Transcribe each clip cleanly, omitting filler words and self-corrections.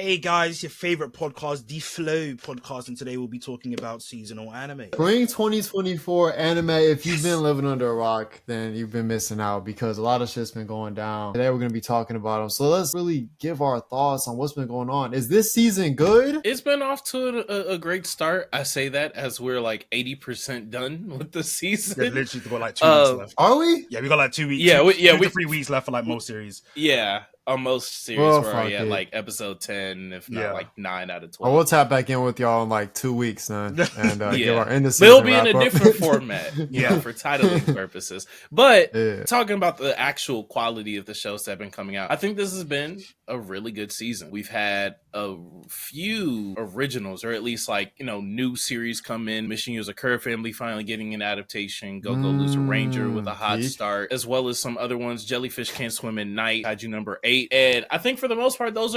Hey guys, your favorite podcast, The Flow podcast, and today we'll be talking about seasonal anime. Spring 2024 anime. If you've been living under a rock, then you've been missing out because a lot of shit's been going down. Today we're going to be talking about them. So let's really give our thoughts on what's been going on. Is this season good? It's been off to a great start. I say that as we're like 80% done with the season. Yeah, literally got like 2 weeks left. Are we? Yeah, we got like 2 weeks. Yeah, 2 we to 3 weeks left for like most series. Yeah, on most series we're already at like episode 10, if not like 9 out of 12. We'll tap back in with y'all in like 2 weeks then, and give our end of but season it'll be in a wrap-up. different format, for titling purposes. But talking about the actual quality of the shows that have been coming out, I think this has been a really good season. We've had a few originals, or at least like, new series come in. Mission Yozakura Family finally getting an adaptation. Go Loser Ranger with a hot start, as well as some other ones. Jellyfish Can't Swim at Night, Kaiju number 8. And I think for the most part, those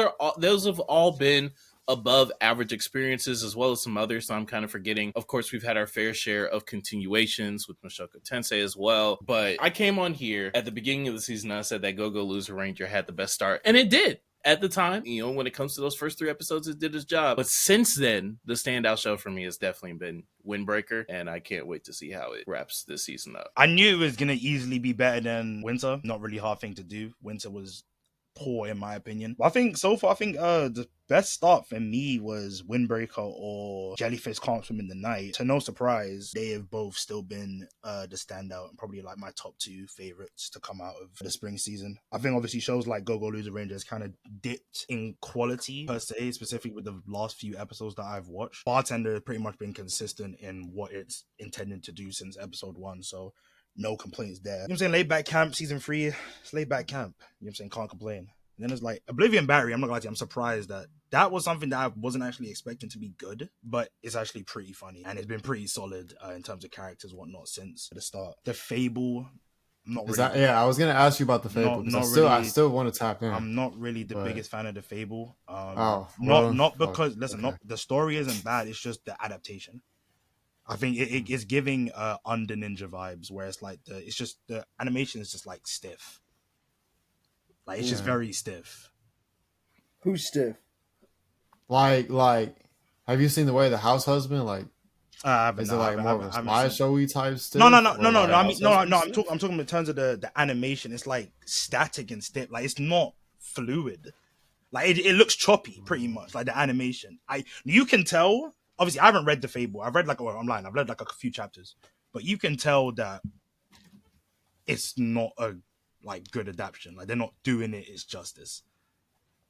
have all been above average experiences, as well as some others. So I'm kind of forgetting. Of course, we've had our fair share of continuations with Mushoku Tensei as well. But I came on here at the beginning of the season. I said that Go Loser Ranger had the best start, and it did. At the time, when it comes to those first 3 episodes, it did its job. But since then, the standout show for me has definitely been Windbreaker, and I can't wait to see how it wraps this season up. I knew it was going to easily be better than Winter. Not really hard thing to do. Winter was poor in my opinion. But I think so far, the best start for me was Windbreaker or Jellyfish Can't Swim in the Night. To no surprise, they have both still been the standout and probably like my top 2 favorites to come out of the spring season. I think obviously shows like Go Loser Rangers kind of dipped in quality per se, specifically with the last few episodes that I've watched. Bartender has pretty much been consistent in what it's intended to do since episode 1, so no complaints there. You know what I'm saying? Laid Back Camp season 3, it's laid back camp. You know what I'm saying? Can't complain. And then it's like Oblivion Battery. I'm not gonna lie to you, I'm surprised that was something that I wasn't actually expecting to be good, but it's actually pretty funny and it's been pretty solid in terms of characters and whatnot since the start. The Fable, I was gonna ask you about the Fable because I still want to tap in. I'm not really the biggest fan of the Fable. Not because the story isn't bad. It's just the adaptation. I think it's giving Under Ninja vibes, where it's like the animation is just like stiff. Like it's just very stiff. Who's stiff? Like, have you seen The Way of the House Husband? Like, is it like more of a slideshow-y type stiff? No. I'm talking in terms of the animation. It's like static and stiff. Like it's not fluid. Like it looks choppy, pretty much. Like the animation, you can tell. Obviously, I haven't read the Fable. I've read I'm lying. I've read like a few chapters, but you can tell that it's not a good adaptation. Like they're not doing it justice.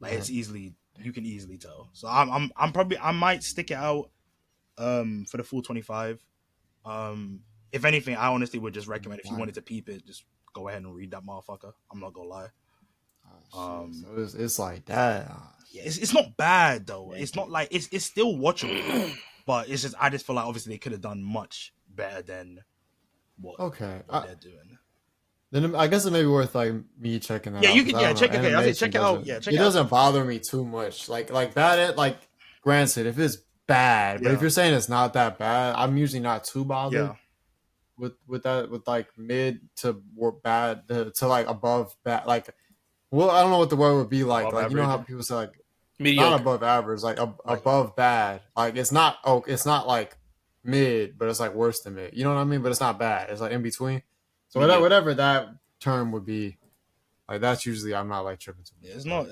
Like you can easily tell. So I might stick it out for the full 25. If anything, I honestly would just recommend, if you wanted to peep it, just go ahead and read that motherfucker. I'm not gonna lie. So it's like that. Yeah, it's not bad though. It's not like it's still watchable, but it's just I just feel like obviously they could have done much better than what they're doing. Then I guess it may be worth like me checking that. Yeah, out. You can check it. I say check it out. Yeah, check it out. It doesn't bother me too much. Like bad. Like granted, if it's bad, but if you're saying it's not that bad, I'm usually not too bothered. With that, with like mid to bad to like above bad, like. Well, I don't know what the word would be like. Above average. You know how people say like mediocre. Not above average, like above bad. Like it's not like mid, but it's like worse than mid. You know what I mean? But it's not bad. It's like in between. So whatever that term would be, like that's usually I'm not like tripping too much. Yeah, it's not.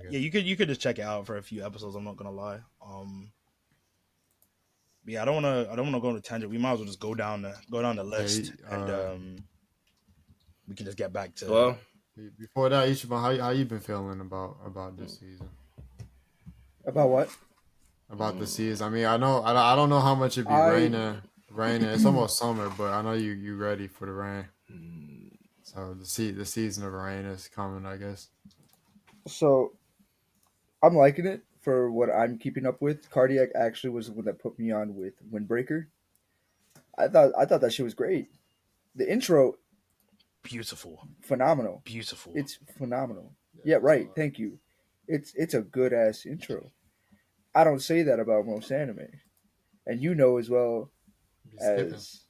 Yeah, you could just check it out for a few episodes. I'm not gonna lie. Yeah, I don't wanna go on a tangent. We might as well just go down the list and we can just get back to. Well. Before that, Ichiban, how you been feeling about this season? About what? About the season. I mean, I don't know how much it be raining. It's almost summer, but I know you ready for the rain. So the season of rain is coming, I guess. So, I'm liking it for what I'm keeping up with. Cardiac actually was the one that put me on with Windbreaker. I thought that shit was great. The intro. Beautiful. Phenomenal. Beautiful. It's phenomenal. Yeah, right. Thank you. It's a good ass intro. I don't say that about most anime, and you know as well as.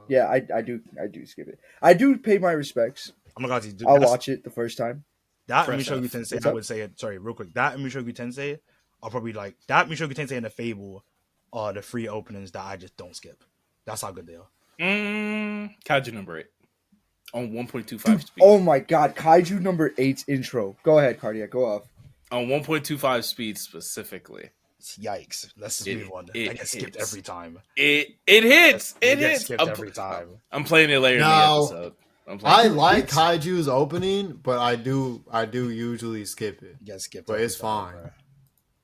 Yeah, I do skip it. I do pay my respects. I'm not gonna I'll watch it the first time. That and Mushoku Tensei, I would say it. Sorry, real quick. That and Mushoku Tensei I'll probably like that. Mushoku Tensei and the Fable are the 3 openings that I just don't skip. That's how good they are. Kaiju number 8 on 1.25 speed. Oh my god, Kaiju number 8's intro. Go ahead, Cardiac. Go off. On 1.25 speed specifically. Yikes! Let's just move on. That gets skipped every time. It hits. It gets hits. skipped every time. I'm playing it later in the episode. I like Kaiju's opening, but I do usually skip it. Yeah, skip. But it's fine.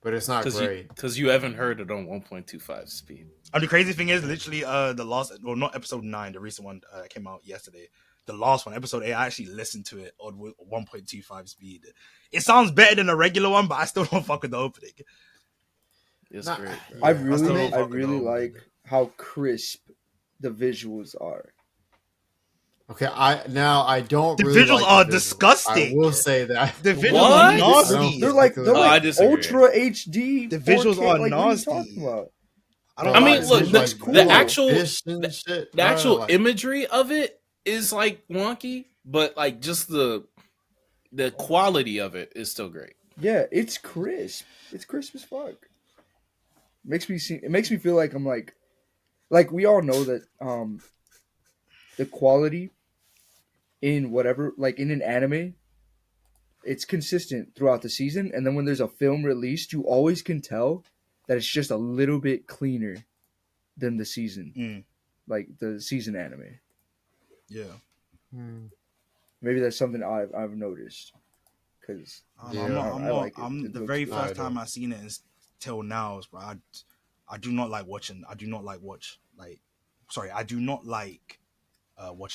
But it's not great because you haven't heard it on 1.25 speed. And the crazy thing is, literally, the last, well, not episode 9, the recent one came out yesterday. The last one, episode 8, I actually listened to it on 1.25 speed. It sounds better than a regular one, but I still don't fuck with the opening. It's great. Bro. I really like how crisp the visuals are. Okay, I don't. The really visuals like are the disgusting. I will say that the visuals are nasty. They're like ultra HD. The visuals 4K. are like, nasty. What are you talking about? I mean, look, the actual like, imagery of it is like wonky, but like just the quality of it is still great. Yeah, it's crisp. It's crisp as fuck. It makes me feel like I'm like we all know that the quality in whatever, like in an anime, it's consistent throughout the season, and then when there's a film released, you always can tell that it's just a little bit cleaner than the season, like the season anime. Yeah, maybe that's something I've noticed. Because the very first time I seen it is till now, bro. I do not like watching. I do not like watching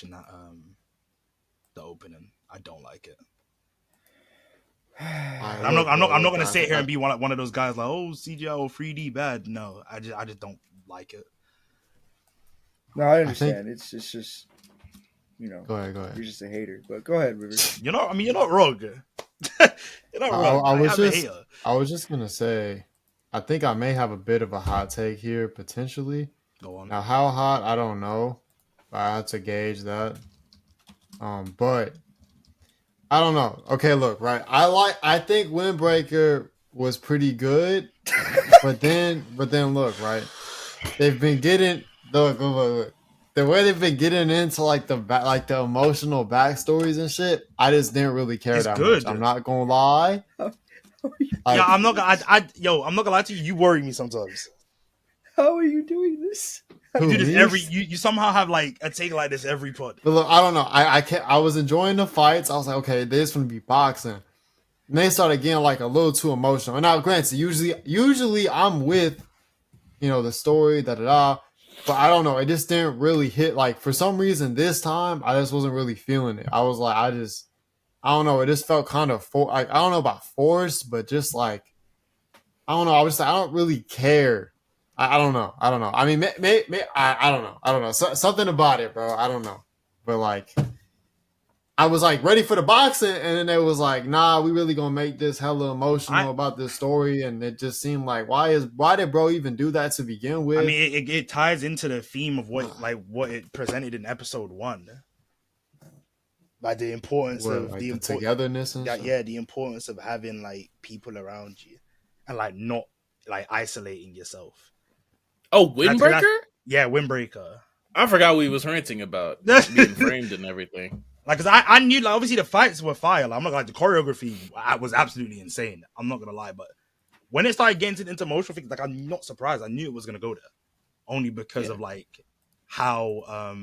that the opening. I don't like it. I'm not gonna sit here and be one of those guys like, oh, CGI or 3D bad. No, I just don't like it. No, I understand. It's just, you know. Go ahead. You're just a hater, but go ahead, River. You're not wrong. You're not wrong. I was just gonna say, I think I may have a bit of a hot take here potentially. Go on. Now, how hot I don't know. I had to gauge that. But I don't know. Okay, look, right. I think Windbreaker was pretty good, but then look, right. They've been getting look. The way they've been getting into like the emotional backstories and shit. I just didn't really care that much. I'm not gonna lie. I'm not gonna lie to you. You worry me sometimes. How are you doing this? You do this you somehow have like a take like this every pod. But look, I don't know. I was enjoying the fights. I was like, okay, this gonna be boxing. And they started getting like a little too emotional. And now, granted, usually I'm with, the story, da. But I don't know. It just didn't really hit. Like for some reason, this time I just wasn't really feeling it. I was like, I don't know. It just felt kind of I don't know about forced, but just like, I don't know. I was like, I don't really care. I don't know. I mean, I don't know. Something about it, bro. I don't know. But like, I was like ready for the boxing, and then it was like, nah, we really gonna make this hella emotional about this story, and it just seemed like, why did bro even do that to begin with? I mean, it ties into the theme of what it presented in episode 1, like the importance of the togetherness, and the importance of having like people around you, and like not like isolating yourself. Oh, Windbreaker? Yeah, Windbreaker. I forgot we was ranting about being framed and everything. Like, cause I knew, like, obviously the fights were fire. Like, I'm not gonna, like, the choreography was absolutely insane. I'm not gonna lie, but when it started getting into emotional things, like, I'm not surprised. I knew it was gonna go there, only because of like how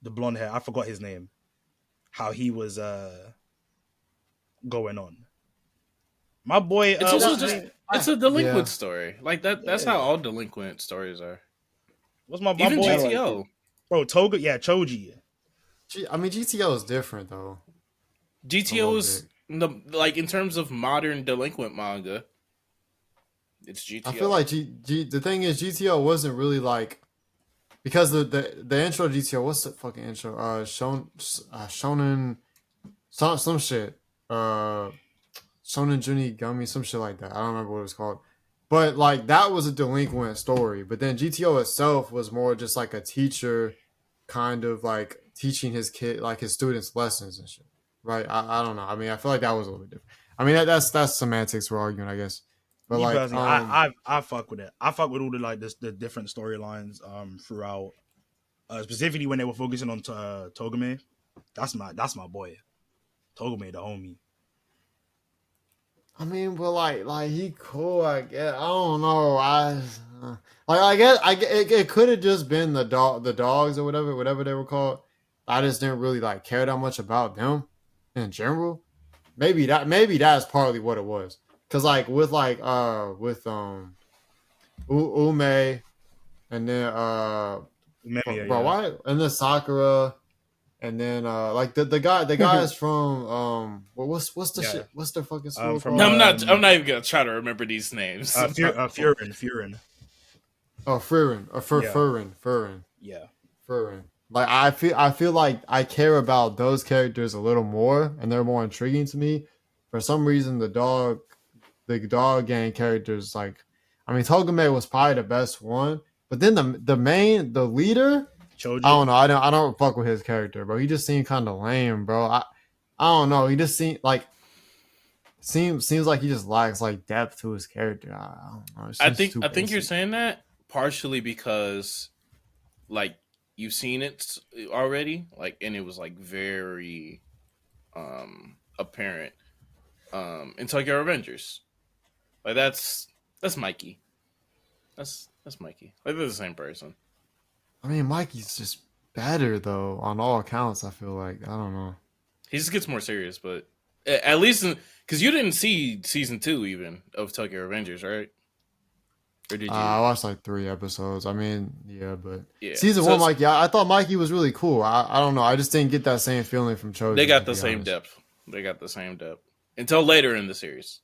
the blonde hair, I forgot his name, how he was going on. My boy, it's also it's a delinquent story. Like that. That's how all delinquent stories are. What's my even boy? GTO, bro? Toga, Choji. I mean, GTO is different though. GTO is like in terms of modern delinquent manga. It's GTO. I feel like the thing is GTO wasn't really like, because the intro GTO. What's the fucking intro? Shonen, some shit. Shonen Juni Gummy, some shit like that. I don't remember what it was called. But like that was a delinquent story. But then GTO itself was more just like a teacher kind of like teaching his students lessons and shit. Right? I don't know. I mean, I feel like that was a little bit different. I mean, that's semantics we're arguing, I guess. But Me like, personally, I fuck with it. I fuck with all the like the different storylines throughout. Specifically when they were focusing on Togame. That's my boy. Togame, the homie. I mean, but like he cool. I guess I don't know. I guess it could have just been the dogs or whatever they were called. I just didn't really like care that much about them in general. Maybe that's partly what it was. Cause like with Ume and then Memiya, why and then Sakura. And then like the guys from what's the shit, what's the fucking school called? I'm not even gonna try to remember these names. Furin. Oh, Furin. Yeah. Furin. Like I feel like I care about those characters a little more, and they're more intriguing to me. For some reason, the dog gang characters, like, I mean, Togame was probably the best one, but then the leader. Choji? I don't know. I don't fuck with his character, bro. He just seemed kind of lame, bro. I don't know. He just seems like he just lacks like depth to his character. I don't know. I think you're saying that partially because like you've seen it already, like, and it was like very apparent in Tokyo Revengers. Like that's Mikey. That's Mikey. Like they're the same person. I mean, Mikey's just better though on all accounts. I feel like I don't know. He just gets more serious, but at least because you didn't see season 2 even of Tokyo Revengers, right? Or did you? I watched like 3 episodes. I mean, yeah, but season so 1, Mikey. I thought Mikey was really cool. I don't know. I just didn't get that same feeling from Choji. They got the same depth. They got the same depth until later in the series.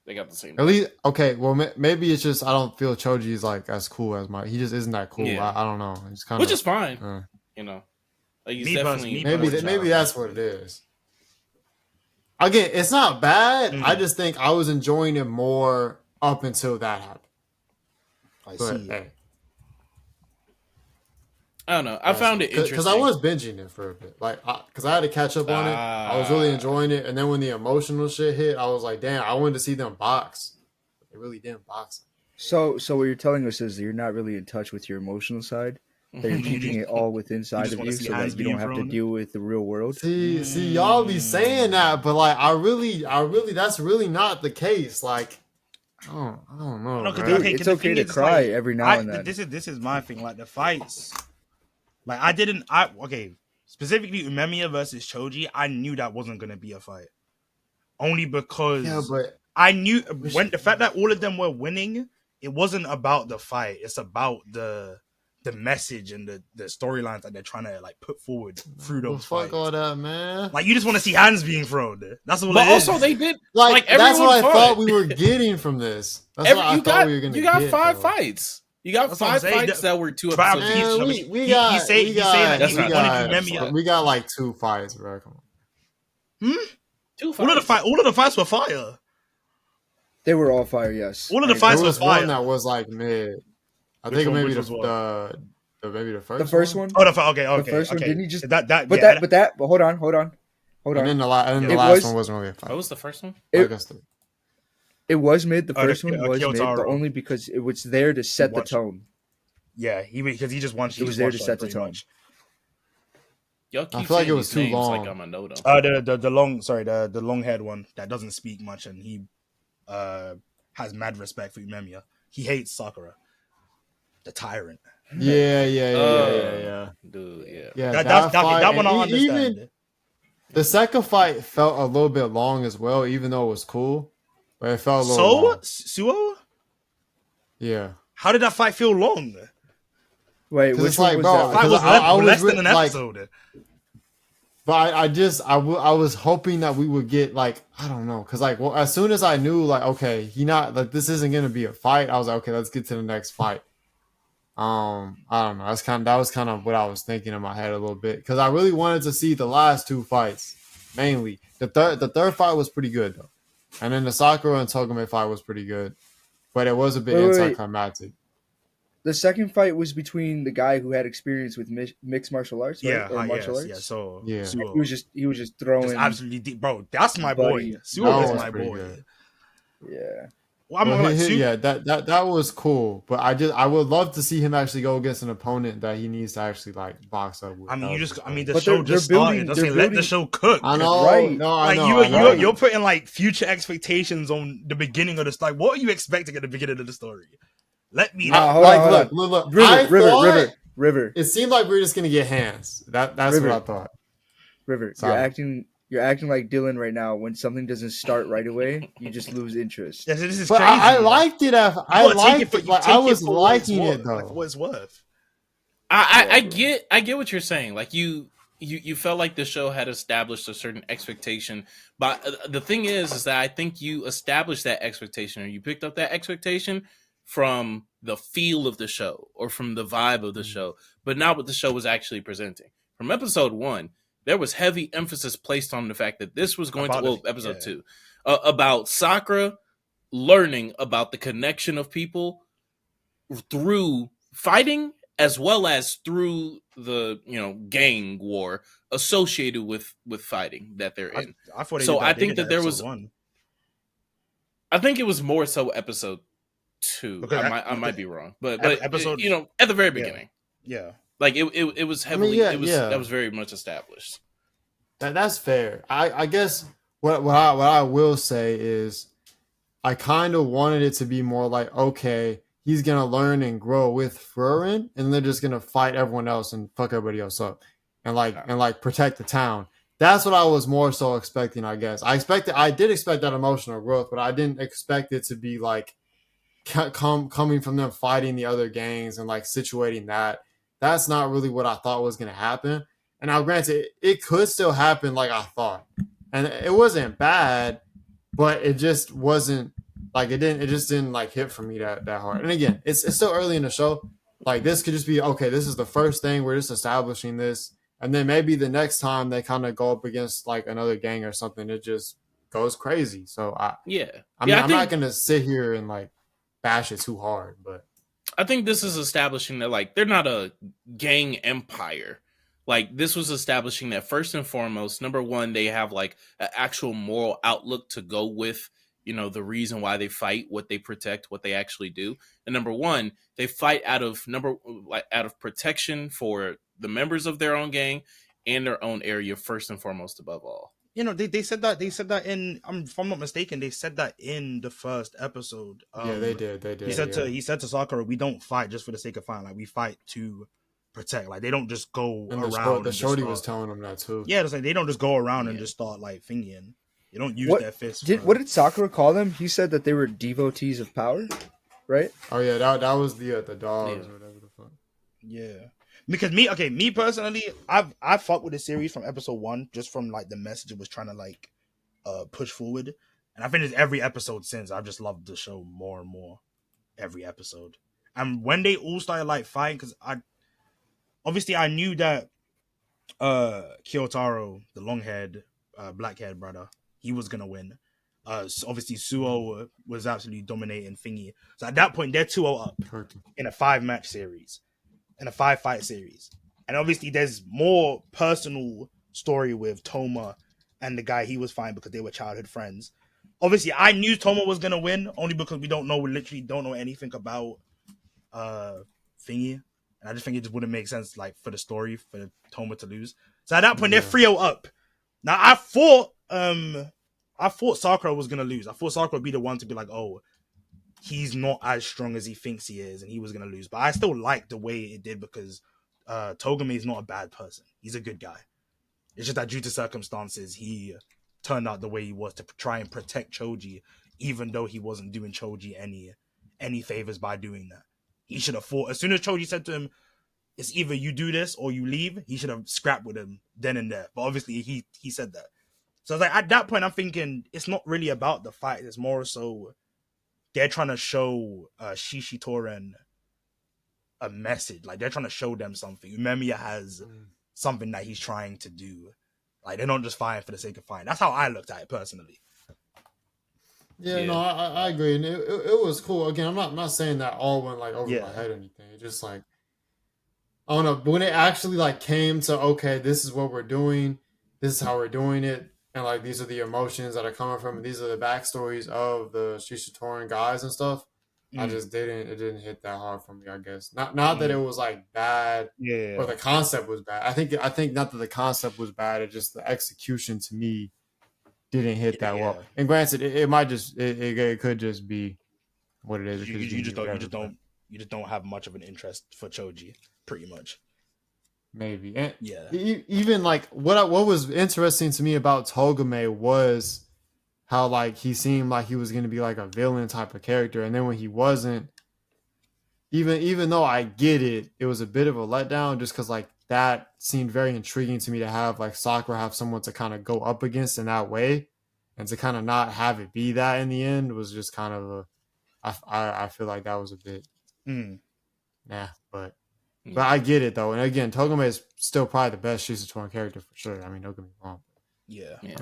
They got the same. At least, okay. Well, maybe it's just I don't feel Choji's like as cool as Mike. He just isn't that cool. Yeah. I don't know. It's kind which is fine. You know, like he's definitely maybe that's what it is. Again, it's not bad. I just think I was enjoying it more up until that happened. I see. Hey. I don't know. I found it interesting because I was binging it for a bit, like because I had to catch up on it. I was really enjoying it, and then when the emotional shit hit, I was like, "Damn, I wanted to see them box." They really didn't box. So what you're telling us is that you're not really in touch with your emotional side. That you're keeping it all within inside of you, so that you don't have to deal with the real world. See, y'all be saying that, but like, I really, that's really not the case. Like, I don't know. No, dude, it's okay to cry like, every now and then. This is my thing. Like the fights. Like specifically Umemiya versus Choji, I knew that wasn't gonna be a fight. Only because I knew when the fact that all of them were winning, it wasn't about the fight. It's about the message and the storylines that they're trying to like put forward through those fights. Fuck all that, man. Like you just want to see hands being thrown. That's all. But also they did like that's what I thought we were getting from this. That's what I thought we were gonna. You got 5 fights. You got 5 fights that were 2 episodes. We got like 2 fights, bro. Come on. 2 fights. All of the fights were fire. They were all fire, yes. All of the fights were fire. One that was like mid. I think maybe the first. The first one. Oh, okay. The first one didn't he just But hold on. And then the last one wasn't really a fight. What was the first one? It was mid. The first one was mid, but only because it was there to set the tone. Yeah, because he just wants. It was there to set the tone. Y'all keep I feel like it was too long. Like I'm a no-no. The long haired one that doesn't speak much, and he has mad respect for Umemiya. He hates Sakura, the tyrant. Yeah. Dude, yeah. That one I understand. Even the second fight felt a little bit long as well, even though it was cool. But it felt a little long. Suo? Yeah. How did that fight feel long? Wait, which one was that? Fight was less than an episode. But I was hoping that we would get like, I don't know, because like as soon as I knew like, okay, this isn't gonna be a fight, I was like, okay, let's get to the next fight. I don't know. That was kind of what I was thinking in my head a little bit, because I really wanted to see the last 2 fights mainly. The third fight was pretty good though. And then the Sakura and Togame fight was pretty good, but it was a bit anticlimactic. The second fight was between the guy who had experience with mixed martial arts, right? Or martial arts. Yeah. So Yeah. Suo, He was just throwing just absolutely deep, bro. That's my Buddy. boy. Suo That is was my pretty boy. good. Yeah. Well, I'm Well, like, yeah, that was cool, but I would love to see him actually go against an opponent that he needs to actually like box up with. I mean, That you was just, I funny. mean, the But show they're just started. building- Just they're say, let the building- show cook. I know, Right. no, I Like know, I know. you're putting like future expectations on the beginning of the story. What are you expecting at the beginning of the story? Let me know. Hold on, hold on. Look. River. It seemed like we were just gonna get hands. That's River. what I thought. River, Sorry. you're acting like Dylan right now. When something doesn't start right away, you just lose interest. Yes, this is But crazy. I liked it. I liked it. Like, I was liking it though. Like, for what it's worth. I get what you're saying. Like you felt like the show had established a certain expectation, but the thing is that I think you established that expectation, or you picked up that expectation from the feel of the show or from the vibe of the show, but not what the show was actually presenting. From episode 1, there was heavy emphasis placed on the fact that this was going episode 2, about Sakura learning about the connection of people through fighting, as well as through the gang war associated with fighting that they're in. I thought so. I think that there was. 1. I think it was more so episode 2. I might be wrong, but episode, at the very beginning, yeah, like it was heavily. That was very much established. That's fair. I guess what I will say is, I kind of wanted it to be more like, okay, he's gonna learn and grow with Furin, and they're just gonna fight everyone else and fuck everybody else up, and protect the town. That's what I was more so expecting. I guess I did expect that emotional growth, but I didn't expect it to be like coming from them fighting the other gangs and like situating that. That's not really what I thought was gonna happen. And now, granted, it could still happen like I thought, and it wasn't bad, but it just wasn't. Like it just didn't like hit for me that hard. And again, it's still early in the show. Like this could just be, okay, this is the first thing, we're just establishing this, and then maybe the next time they kind of go up against like another gang or something, it just goes crazy. So I'm not gonna sit here and like bash it too hard, but I think this is establishing that like they're not a gang empire. Like this was establishing that first and foremost, number one, they have like an actual moral outlook to go with, the reason why they fight, what they protect, what they actually do. And number one, they fight out of protection for the members of their own gang and their own area, first and foremost, above all. They said that in, if I'm not mistaken, they said that in the first episode. Yeah, they did. He said to Sakura, we don't fight just for the sake of fighting. Like we fight to protect. Like they don't just go around. The shorty was telling them that too. Yeah, it's like they don't just go around and just start like thinking. You don't use their fists. What did Sakura call them? He said that they were devotees of power, right? Oh yeah, that was the dogs or whatever the fuck. Yeah, because me personally, I fucked with the series from episode 1 just from like the message it was trying to like push forward, and I finished every episode since. I've just loved the show more and more every episode. And when they all started like fighting, because I knew that Kyotaro, the long-haired black-haired brother, he was gonna win. So obviously Suo was absolutely dominating thingy. So at that point, they're 2-0 up in a 5-match series, in a 5-fight series. And obviously there's more personal story with Toma and the guy he was fighting because they were childhood friends. Obviously, I knew Toma was gonna win only because we literally don't know anything about thingy. And I just think it just wouldn't make sense like for the story for Toma to lose. So at that point, they're 3-0 up. Now I thought Sakura was gonna lose. I thought Sakura would be the one to be like, oh, he's not as strong as he thinks he is, and he was gonna lose. But I still like the way it did because Togame is not a bad person. He's a good guy. It's just that due to circumstances, he turned out the way he was to try and protect Choji, even though he wasn't doing Choji any favors by doing that. He should have fought. As soon as Choji said to him, it's either you do this or you leave, he should have scrapped with him then and there. But obviously he said that. So like at that point, I'm thinking it's not really about the fight. It's more so they're trying to show Shishi Toren a message. Like they're trying to show them something. Umemiya has something that he's trying to do. Like they're not just fighting for the sake of fighting. That's how I looked at it personally. Yeah, no, I agree, and it was cool. Again, I'm not saying that all went like over my head or anything. It just like, I don't know, but when it actually like came to, okay, this is what we're doing, this is how we're doing it, and like these are the emotions that are coming from, and these are the backstories of the Shisatoran guys and stuff. I just it didn't hit that hard for me, I guess. Not that it was like bad, or the concept was bad. I think not that the concept was bad, it just the execution to me didn't hit that well. And granted, it might just it could just be what it is. You just don't have much of an interest for Choji, pretty much. Maybe. And even like what was interesting to me about Togame was how like he seemed like he was going to be like a villain type of character, and then when he wasn't, even though I get it, it was a bit of a letdown just because like that seemed very intriguing to me to have like Sakura have someone to kind of go up against in that way, and to kind of not have it be that in the end was just kind of I feel like that was a bit but I get it though, and again, Togame is still probably the best Shisatoran character for sure. I mean, don't get me wrong. Yeah. I mean,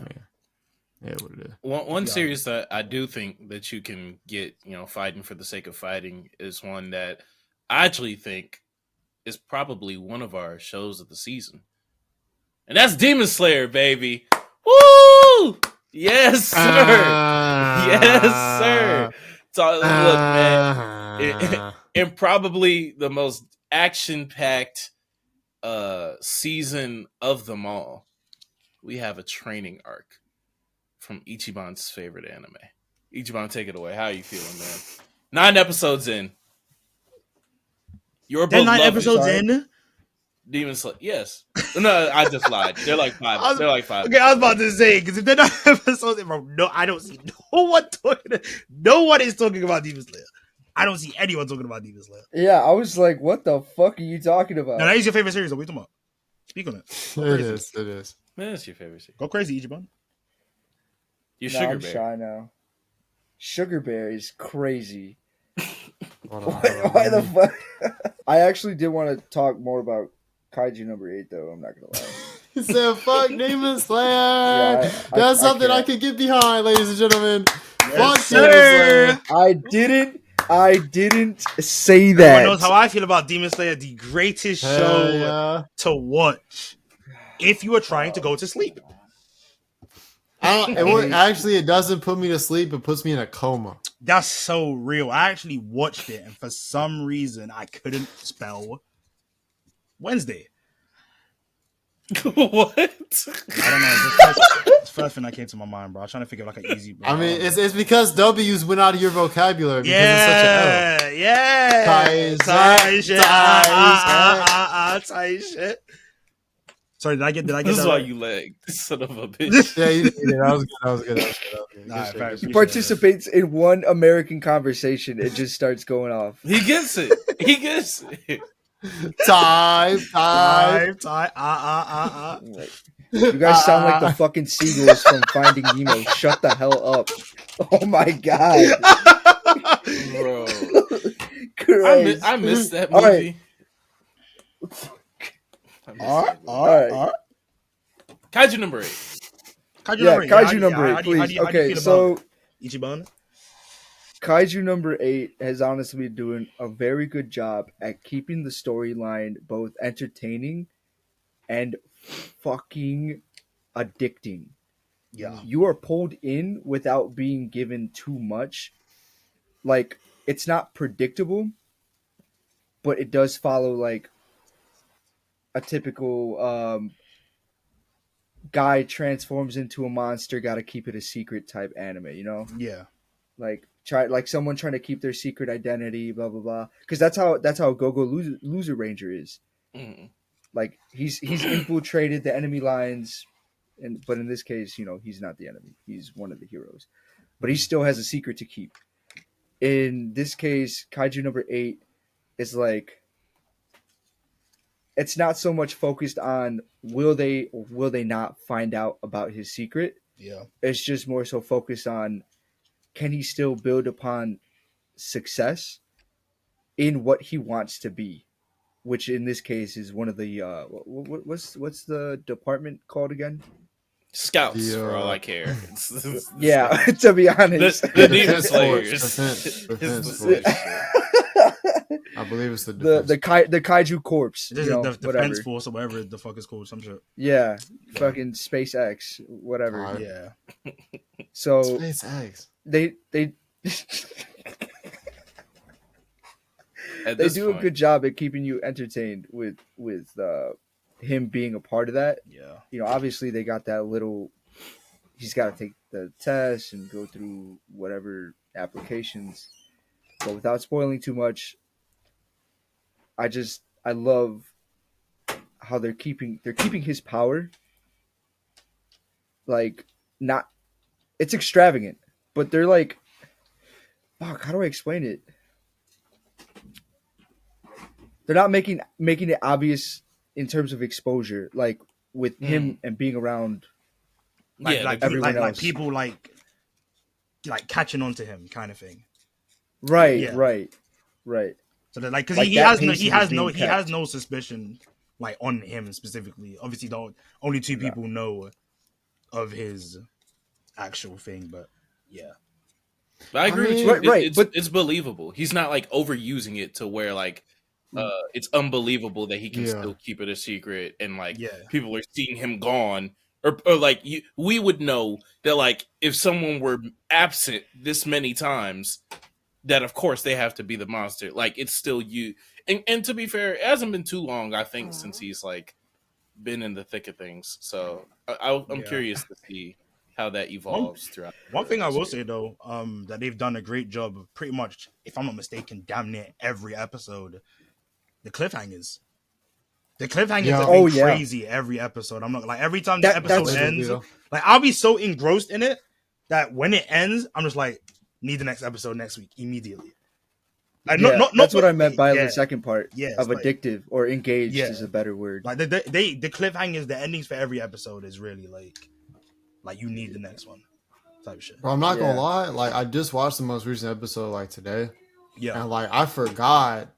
yeah, what it is. One series that I do think that you can get, fighting for the sake of fighting is one that I actually think is probably one of our shows of the season. And that's Demon Slayer, baby. Woo! Yes, sir. Yes, sir. So, look, man, and probably the most action-packed season of them all, we have a training arc from Ichiban's favorite anime. Ichiban, take it away. How are you feeling, man? 9 episodes in. You're both 9 episodes in? Demon Slayer. Yes. No, I just lied. They're like 5. They're like 5. Okay, I was about to say, because if they're 9 episodes in, bro, no, I don't see no one is talking about Demon Slayer. I don't see anyone talking about Demon Slayer. Yeah, I was like, what the fuck are you talking about? No, that is your favorite series. What are you talking about? Speak on it. It is. Man, that's your favorite series. Go crazy, Ichiban. I'm shy now. Sugar Bear is crazy. Why the fuck? I actually did want to talk more about Kaiju number 8, though. I'm not gonna lie. He said, "Fuck Demon Slayer." That's something I could get behind, ladies and gentlemen. Fuck sir. Demon Slayer. I didn't say that. Everyone knows how I feel about Demon Slayer. The greatest show to watch if you are trying to go to sleep. It doesn't put me to sleep. It puts me in a coma. That's so real. I actually watched it, and for some reason, I couldn't spell Wednesday. What? I don't know. It's the first thing that came to my mind, bro. I was trying to figure out like an easy. I mean, it's because W's went out of your vocabulary. Because it's such an L. Yeah. Tight shit. Sorry, did I get This is that why right? you lagged, son of a bitch. Yeah, you did. That was good. Nah, he participates in one American conversation. It just starts going off. He gets it. Time. You guys sound like the fucking seagulls from Finding Nemo. Shut the hell up. Oh my god. Bro. I missed that All movie. right. Kaiju number 8. Kaiju number 8, please. Okay, so Ichiban? Kaiju number 8 has honestly been doing a very good job at keeping the storyline both entertaining and fucking addicting. Yeah. You are pulled in without being given too much. Like, it's not predictable, but it does follow like a typical guy transforms into a monster, gotta keep it a secret type anime, you know? Yeah. Like someone trying to keep their secret identity, blah blah blah. Because that's how Go-Go Loser Ranger is. Mm-hmm. Like he's infiltrated the enemy lines, but in this case, he's not the enemy. He's one of the heroes, but he still has a secret to keep. In this case, Kaiju number 8 is like, it's not so much focused on will they or will they not find out about his secret. Yeah. It's just more so focused on, can he still build upon success in what he wants to be, which in this case is one of the what's the department called again? Scouts, for all I care. Yeah, to be honest. The Demon Slayers. Defense Force. I believe it's the Kaiju Corps. This is the Defense Force or whatever the fuck it's called, some shit. Yeah, fucking SpaceX, whatever. Yeah. So SpaceX. They they do a good job at keeping you entertained with him being a part of that. Yeah. You know, obviously they got that little. He's got to take the test and go through whatever applications, but without spoiling too much. I love how they're keeping his power. Like, not, it's extravagant, but they're like, fuck, how do I explain it? They're not making it obvious in terms of exposure, like with him and being around, everyone else. Like people like catching on to him, kind of thing. Right. So they're like, because he has no suspicion like on him specifically. Obviously, only two people know of his actual thing, but yeah. But I agree with you. But it's believable. He's not like overusing it to where like it's unbelievable that he can still keep it a secret and like people are seeing him gone. Or like we would know that like if someone were absent this many times, that of course they have to be the monster. Like it's still you. And to be fair, it hasn't been too long, I think, since he's like been in the thick of things. So I'm curious to see how that evolves throughout. One thing I will say though, that they've done a great job of pretty much, if I'm not mistaken, damn near every episode. The cliffhangers. The cliffhangers have been crazy every episode. I'm not like every time the episode ends, like I'll be so engrossed in it that when it ends, I'm just like, need the next episode next week immediately. Like, that's what I meant by the second part of like, addictive or engaged is a better word. Like the cliffhangers, the endings for every episode is really like you need the next one type shit. Bro, I'm not gonna lie, like I just watched the most recent episode like today. Yeah. And like I forgot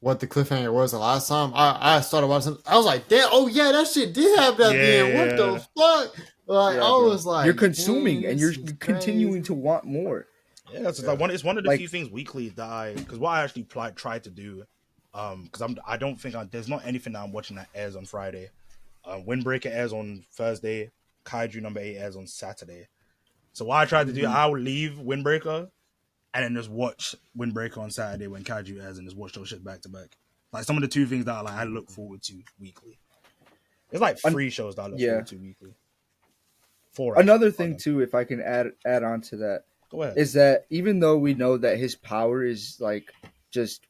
what the cliffhanger was the last time. I started watching. I was like, damn, oh yeah, that shit did happen at the end. What the fuck? Like I was like, you're consuming and you're continuing to want more. Yeah, it's like it's one of the few things weekly that because what I actually tried to do, because I don't think there's not anything that I'm watching that airs on Friday. Windbreaker airs on Thursday. Kaiju number 8 airs on Saturday. So what I tried to do, I would leave Windbreaker and then just watch Windbreaker on Saturday when Kaiju airs and just watch those shit back to back. Like some of the two things that I look forward to weekly. There's like 3 shows that I look forward to weekly. 4. Another thing too, if I can add on to that, go ahead, is that even though we know that his power is like just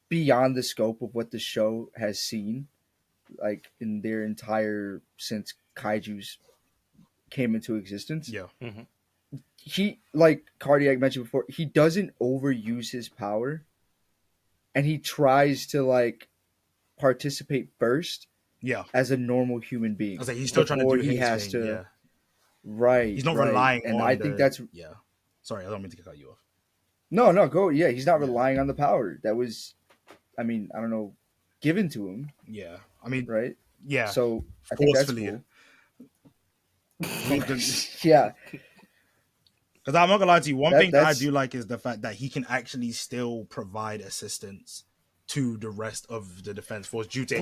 beyond the scope of what the show has seen, like in their entire since Kaiju's came into existence. Yeah. Mm-hmm. He, like Cardiac mentioned before, he doesn't overuse his power, and he tries to like participate first. Yeah. As a normal human being. I was like, he's still trying to do his thing. Yeah. Right. He's not relying on. And I think that's. Yeah. Sorry, I don't mean to cut you off. No, go. Yeah, he's not relying on the power that was, I mean, I don't know, given to him. Yeah. I mean, right. Yeah. So I think that's cool. Yeah. Because I'm not gonna lie to you, one thing that I do like is the fact that he can actually still provide assistance to the rest of the defense force due to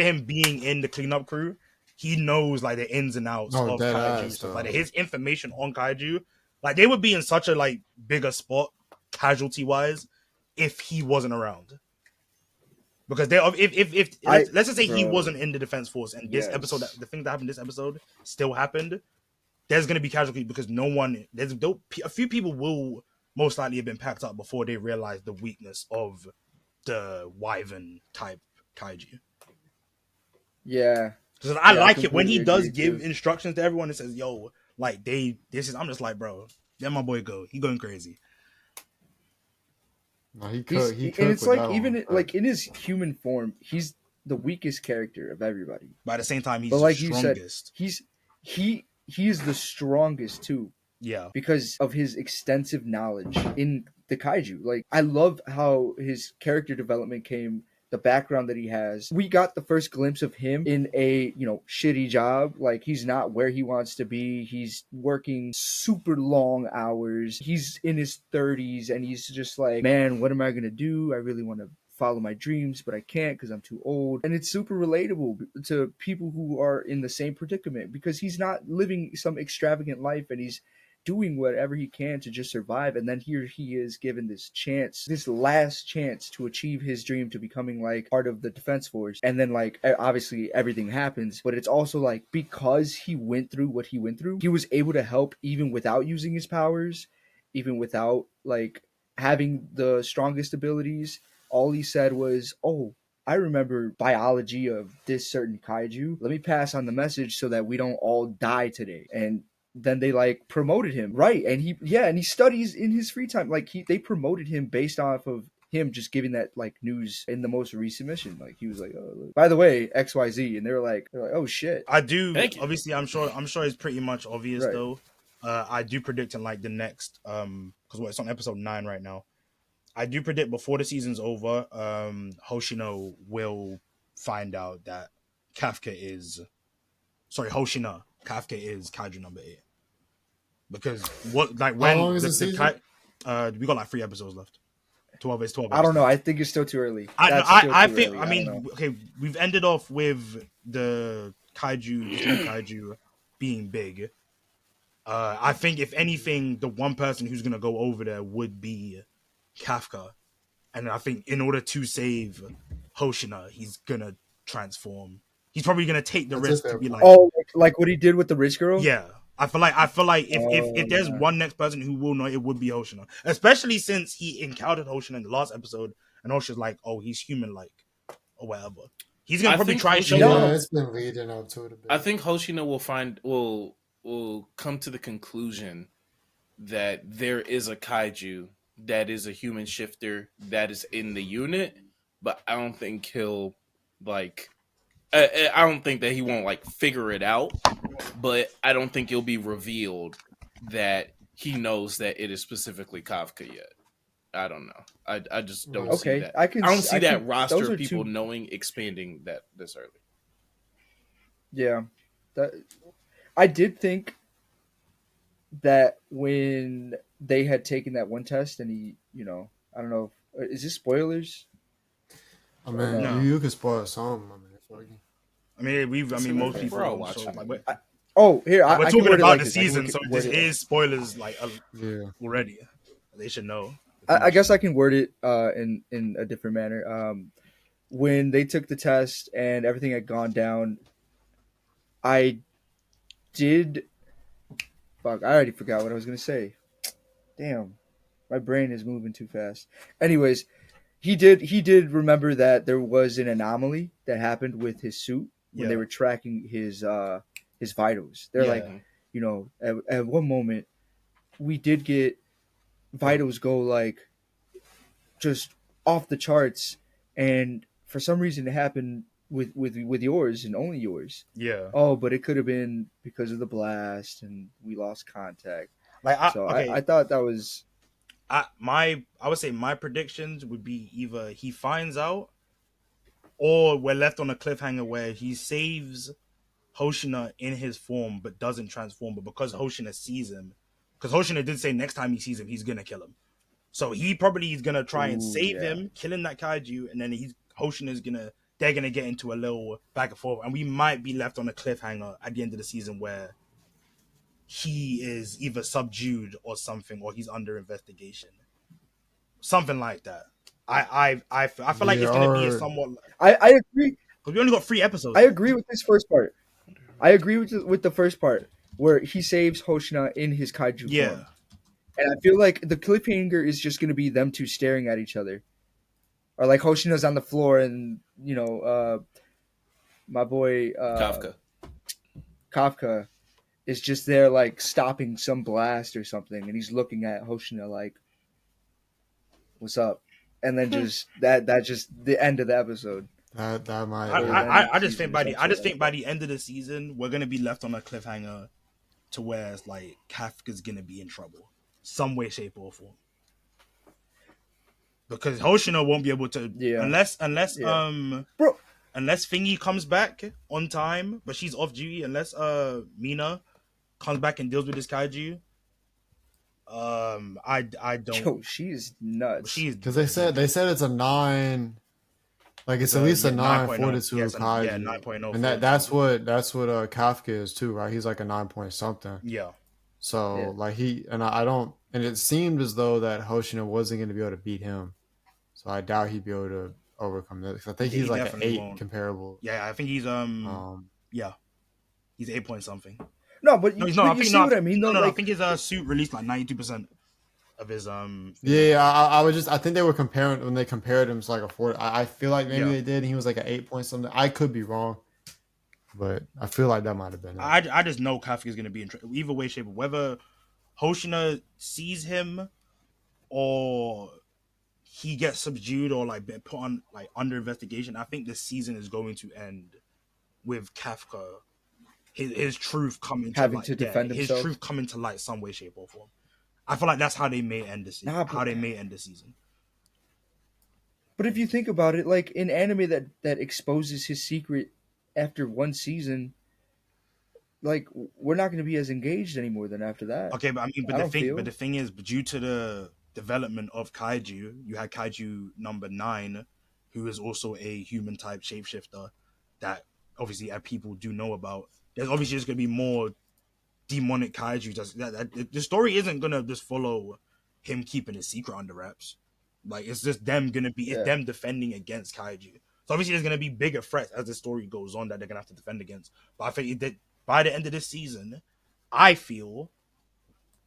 him being in the cleanup crew. He knows like the ins and outs of Kaiju. So like his information on Kaiju, like they would be in such a like bigger spot casualty wise if he wasn't around. Because let's just say he wasn't in the defense force and this episode, the thing that happened this episode still happened, there's going to be casualty because a few people will most likely have been packed up before they realize the weakness of the Wyvern type Kaiju. Yeah. Because I like it when he does give instructions to everyone and says, yo, like I'm just like, bro, let my boy go. He going crazy. No, he could. And it's like even like in his human form, he's the weakest character of everybody. But at the same time, he's the strongest. You said, he is the strongest too. Yeah. Because of his extensive knowledge in the Kaiju. Like I love how his character development came the background that he has. We got the first glimpse of him in a, shitty job. Like, he's not where he wants to be. He's working super long hours. He's in his 30s and he's just like, man, what am I going to do? I really want to follow my dreams, but I can't because I'm too old. And it's super relatable to people who are in the same predicament, because he's not living some extravagant life and he's doing whatever he can to just survive. And then here he is given this chance, this last chance to achieve his dream, to becoming like part of the defense force. And then like obviously everything happens, but it's also like, because he went through what he went through, he was able to help even without using his powers, even without like having the strongest abilities. All he said was, oh, I remember biology of this certain kaiju. Let me pass on the message so that we don't all die today. And then they like promoted him, right? And he studies in his free time. Like they promoted him based off of him just giving that like news in the most recent mission. Like he was like, oh, look, by the way, XYZ, and they're like, oh shit. I do. Obviously, I'm sure it's pretty much obvious, right. though. I do predict in like the next because it's on episode 9 right now. I do predict before the season's over, Hoshino will find out that Kafka is Kaiju number 8. Because when how long is the season? We got like 3 episodes left. 12 episodes. I don't know. I think it's still too early. I think. I mean, okay, we've ended off with the kaiju being big. I think if anything, the one person who's gonna go over there would be Kafka, and I think in order to save Hoshina, he's gonna transform. He's probably gonna take the risk to be like, like what he did with the rich girl. Yeah, I feel like if there's one next person who will know, it would be Hoshina, especially since he encountered Hoshina in the last episode, and Hoshina's like, oh, he's human like or whatever. He's gonna probably try to show. Yeah, it's been leading up to it a bit. I think Hoshina will come to the conclusion that there is a kaiju that is a human shifter that is in the unit, but I don't think he'll like. I don't think that he won't like figure it out, but I don't think it'll be revealed that he knows that it is specifically Kafka yet. I don't know. I just don't see that. I don't see that roster of people knowing expanding that this early. Yeah, I did think that when they had taken that one test and he, I don't know, is this spoilers? I mean, you could spoil some. Most people are watching. Here we're talking about the season, so this is spoilers like already. They should know. I guess I can word it in a different manner. When they took the test and everything had gone down, I already forgot what I was gonna say. Damn, my brain is moving too fast. Anyways, he did remember that there was an anomaly that happened with his suit when they were tracking his vitals. They're like, at one moment we did get vitals go like just off the charts, and for some reason it happened with yours and only yours. Yeah. Oh, but it could have been because of the blast and we lost contact. I thought that was. I would say my predictions would be either he finds out, or we're left on a cliffhanger where he saves Hoshina in his form but doesn't transform. But because Hoshina sees him, because Hoshina did say next time he sees him, he's gonna kill him. So he probably is gonna try and save him, killing that kaiju, and then they're gonna get into a little back and forth, and we might be left on a cliffhanger at the end of the season where he is either subdued or something, or he's under investigation, something like that. I feel like it's gonna be a somewhat. I agree, because we only got 3 episodes. I agree with this first part. I agree with the first part where he saves Hoshina in his kaiju form. And I feel like the cliffhanger is just going to be them two staring at each other. Or like Hoshina's on the floor and, my boy Kafka is just there like stopping some blast or something. And he's looking at Hoshina like, what's up? And then just that's just the end of the episode. That might. I just think by the end of the season, we're going to be left on a cliffhanger to where it's like Kafka's going to be in trouble. Some way, shape, or form. because Hoshino won't be able to unless bro. Unless Thingy comes back on time, but she's off duty. Unless Mina comes back and deals with this kaiju. I don't. Yo, she's nuts. She's because they said it's a 9. Like it's at least a 9 fortitude kaiju. Yeah, 9.0. And that's what Kafka is too, right? He's like a 9 point something. Yeah. So like I don't, and it seemed as though that Hoshino wasn't going to be able to beat him. So I doubt he'd be able to overcome this. I think he's like an 8 won't. Comparable. Yeah, I think he's he's 8 point something. No, but you see what I mean? No, I think his suit released like 92% of his I think they were comparing when they compared him to like a 4. I feel like maybe they did. And he was like an 8 point something. I could be wrong, but I feel like that might have been it. I just know Kafka is going to be in either way, shape, or whether Hoshina sees him or he gets subdued or like been put on like under investigation. I think this season is going to end with Kafka, his truth coming having to defend himself. His truth coming to light some way, shape, or form. I feel like that's how they may end the season. But if you think about it, like in anime that exposes his secret after one season, like we're not going to be as engaged anymore than after that. Okay, but the thing is, due to the development of Kaiju, you had Kaiju number 9, who is also a human type shapeshifter that obviously people do know about. There's obviously just going to be more demonic Kaiju. The story isn't going to just follow him keeping his secret under wraps. Like it's just them going to be them defending against Kaiju. So obviously there's going to be bigger threats as the story goes on that they're going to have to defend against. But I think that by the end of this season, I feel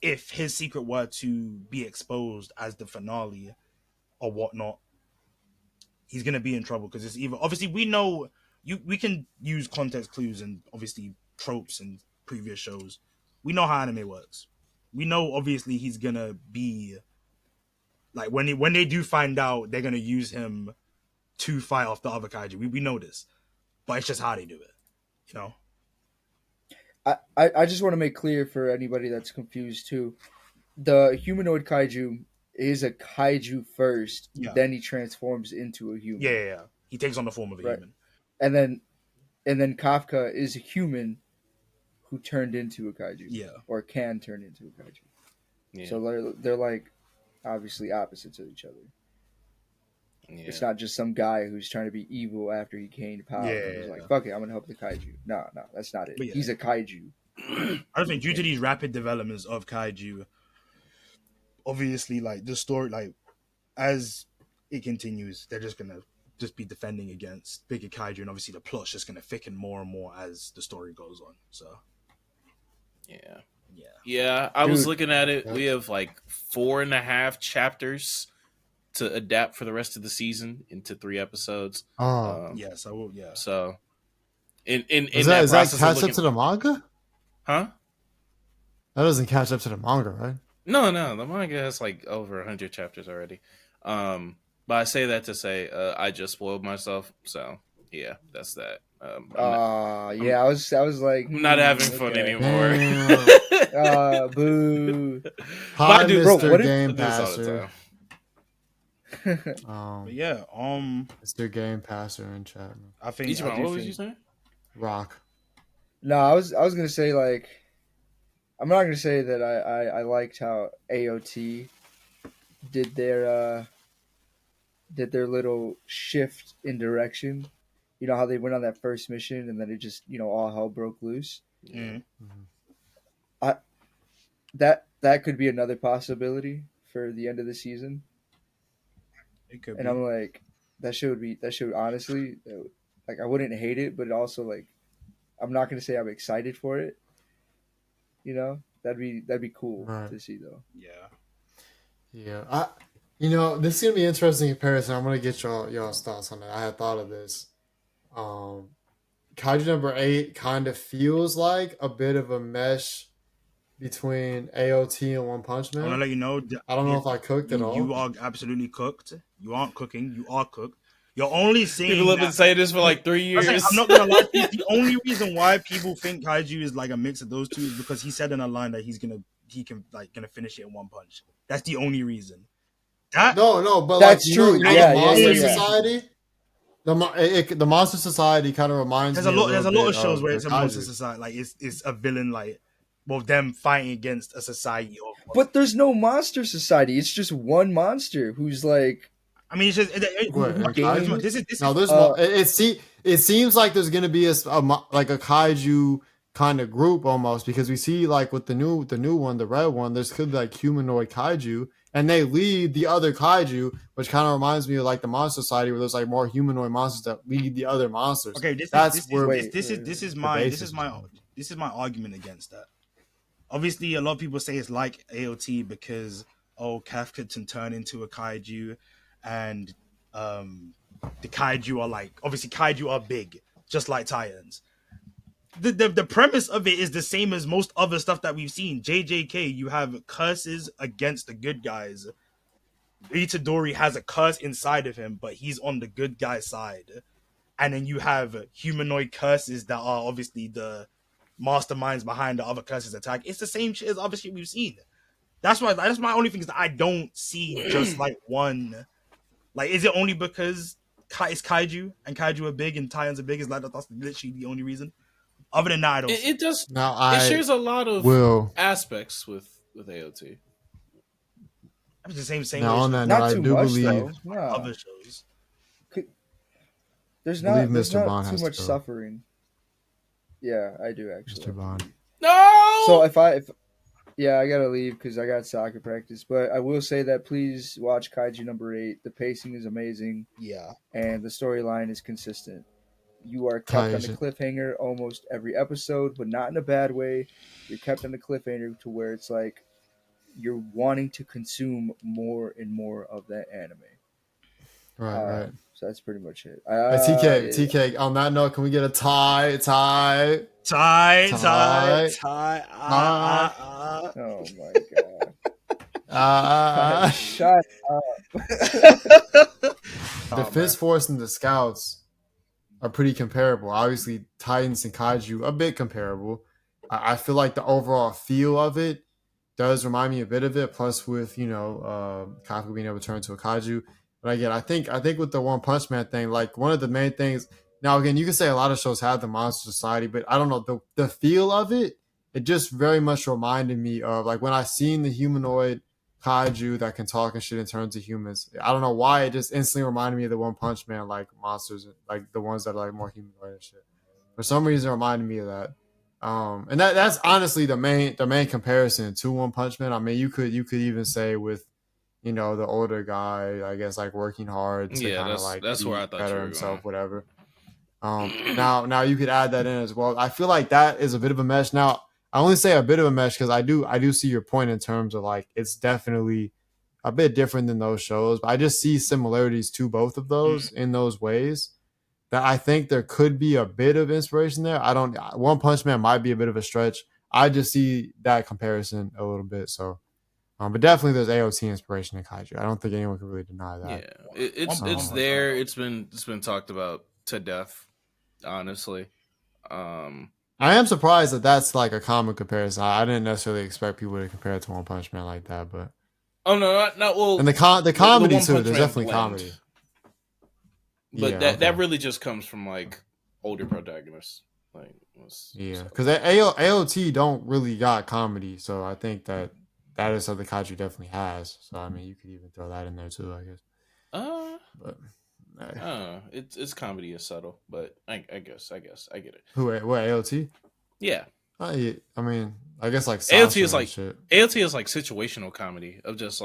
if his secret were to be exposed as the finale or whatnot, he's going to be in trouble because it's either obviously we know we can use context clues and obviously tropes and previous shows. We know how anime works. We know obviously he's going to be like when they do find out, they're going to use him to fight off the other kaiju. We know this, but it's just how they do it, you know. I just want to make clear for anybody that's confused too. The humanoid kaiju is a kaiju first, then he transforms into a human. Yeah. He takes on the form of a human. And then Kafka is a human who turned into a kaiju. Yeah. Or can turn into a kaiju. Yeah. So they're like obviously opposites of each other. Yeah. It's not just some guy who's trying to be evil after he gained power. Yeah. He's like, fuck it, I'm going to help the kaiju. No, that's not it. He's a kaiju. I think due to these rapid developments of kaiju, obviously, like, the story, like, as it continues, they're just going to just be defending against bigger kaiju, and obviously the plot's just going to thicken more and more as the story goes on, so. Yeah, I was looking at it. We have, like, 4.5 chapters to adapt for the rest of the season into 3 episodes. Yes, I will. Yeah. So, in is that catch up to the manga? Huh? That doesn't catch up to the manga, right? No. The manga has like over 100 chapters already. But I say that to say I just spoiled myself. So yeah, that's that. I was like, I'm not having fun anymore. Boo. Hi, Mr. Game Passer. But yeah, Mr. Game Passer in chat. I think. What was you saying? Rock. No, I was gonna say, like, I'm not gonna say that I liked how AOT did their little shift in direction. You know how they went on that first mission and then it just, all hell broke loose. Yeah. That could be another possibility for the end of the season. It could. And I'm like, that should honestly, like, I wouldn't hate it, but also, like, I'm not gonna say I'm excited for it. That'd be cool to see though. Yeah. This is gonna be interesting comparison. I'm gonna get y'all's thoughts on that. I had thought of this. Kaiju number 8 kind of feels like a bit of a mesh between AOT and One Punch Man. I want to let you know. I don't know if I cooked at all. You are absolutely cooked. You aren't cooking. You are cooked. You're only seeing. People have been saying this for like 3 years. I'm not gonna lie. The only reason why people think Kaiju is like a mix of those two is because he said in a line that he can finish it in one punch. That's the only reason. No, but That's like true. you know Yeah, the Monster yeah. Society. The Monster Society kind of reminds me a little there's a bit lot of shows where the it's a monster Kaiju. society, like it's a villain, like well them fighting against a society of But there's no monster society. It's just one monster who's like I mean, it's just What who in okay. Kaiju? gained. This No, is there's it seems like there's gonna be like a Kaiju kind of group almost because we see like with the new one, the red one, there's could be like humanoid Kaiju, and they lead the other Kaiju, which kind of reminds me of like the Monster Society where there's like more humanoid monsters that lead the other monsters. okay. That's where the This basis is is my from. argument against that. Obviously, a lot of people say it's like AOT because Kafka can turn into a kaiju, and the kaiju are like obviously kaiju are big, just like titans. The premise of it is the same as most other stuff that we've seen. JJK, you have curses against the good guys. Itadori has a curse inside of him, but he's on the good guy side. And then you have humanoid curses that are obviously the masterminds behind the other curses attack. It's the same shit as other shit we've seen. That's my only thing is that I don't see just like one. Like, is it only because it's kaiju and kaiju are big and titans are big? Is like that's literally the only reason? Other than that, I don't see. It does. Now It I shares a lot of will aspects with AOT. It's the same now way on that note, Not I too do much believe though. Nah. other shows. There's believe there's Mr. not Bond too has to much go. suffering. Yeah, I do actually. Mr. Bond. No. So if yeah, I gotta leave because I got soccer practice. But I will say that please watch Kaiju number 8. The pacing is amazing Yeah. and the storyline is consistent. You are kept on the Kaiju. cliffhanger almost every episode, but not in a bad way. You're kept on the cliffhanger to where it's like you're wanting to consume more and more of that anime. Right. So that's pretty much it. TK. On that note, can we get a tie? Tie. Oh my god. Uh, Shut up. the Fist Force and the Scouts are pretty comparable. Obviously, Titans and Kaiju a bit comparable. I feel like the overall feel of it does remind me a bit of it. Plus, with Kafka being able to turn into a Kaiju. But again, I think with the One Punch Man thing, like one of the main things. Now, again, you can say a lot of shows have the Monster Society, but I don't know the feel of it. It just very much reminded me of like when I seen the humanoid Kaiju that can talk and shit and turn into humans. I don't know why it just instantly reminded me of the One Punch Man like monsters, like the ones that are like more humanoid and shit. For some reason, it reminded me of that. And that's honestly the main comparison to One Punch Man. I mean, you could even say with the older guy, I guess like working hard to kind of like that's be where I thought better you were himself, going. whatever. Now you could add that in as well. I feel like that is a bit of a mesh. Now I only say a bit of a mesh because I do see your point in terms of like it's definitely a bit different than those shows, but I just see similarities to both of those in those ways that I think there could be a bit of inspiration there. I don't. One Punch Man might be a bit of a stretch. I just see that comparison a little bit. So, but definitely there's AOT inspiration in Kaiju. I don't think anyone can really deny that. Yeah, it's there. It's been talked about to death. Honestly, I am surprised that that's like a common comparison. I didn't necessarily expect people to compare it to One Punch Man like that, but oh no, not well. And the comedy the too. There's Man definitely blend. comedy. But that really just comes from like older protagonists. Like because AOT don't really got comedy, so I think that is something Kaiju definitely has. So I mean, you could even throw that in there too, I guess. But it's comedy is subtle, but I guess I get it. What AOT? Yeah. I mean, I guess like AOT is like shit. AOT is like situational comedy of just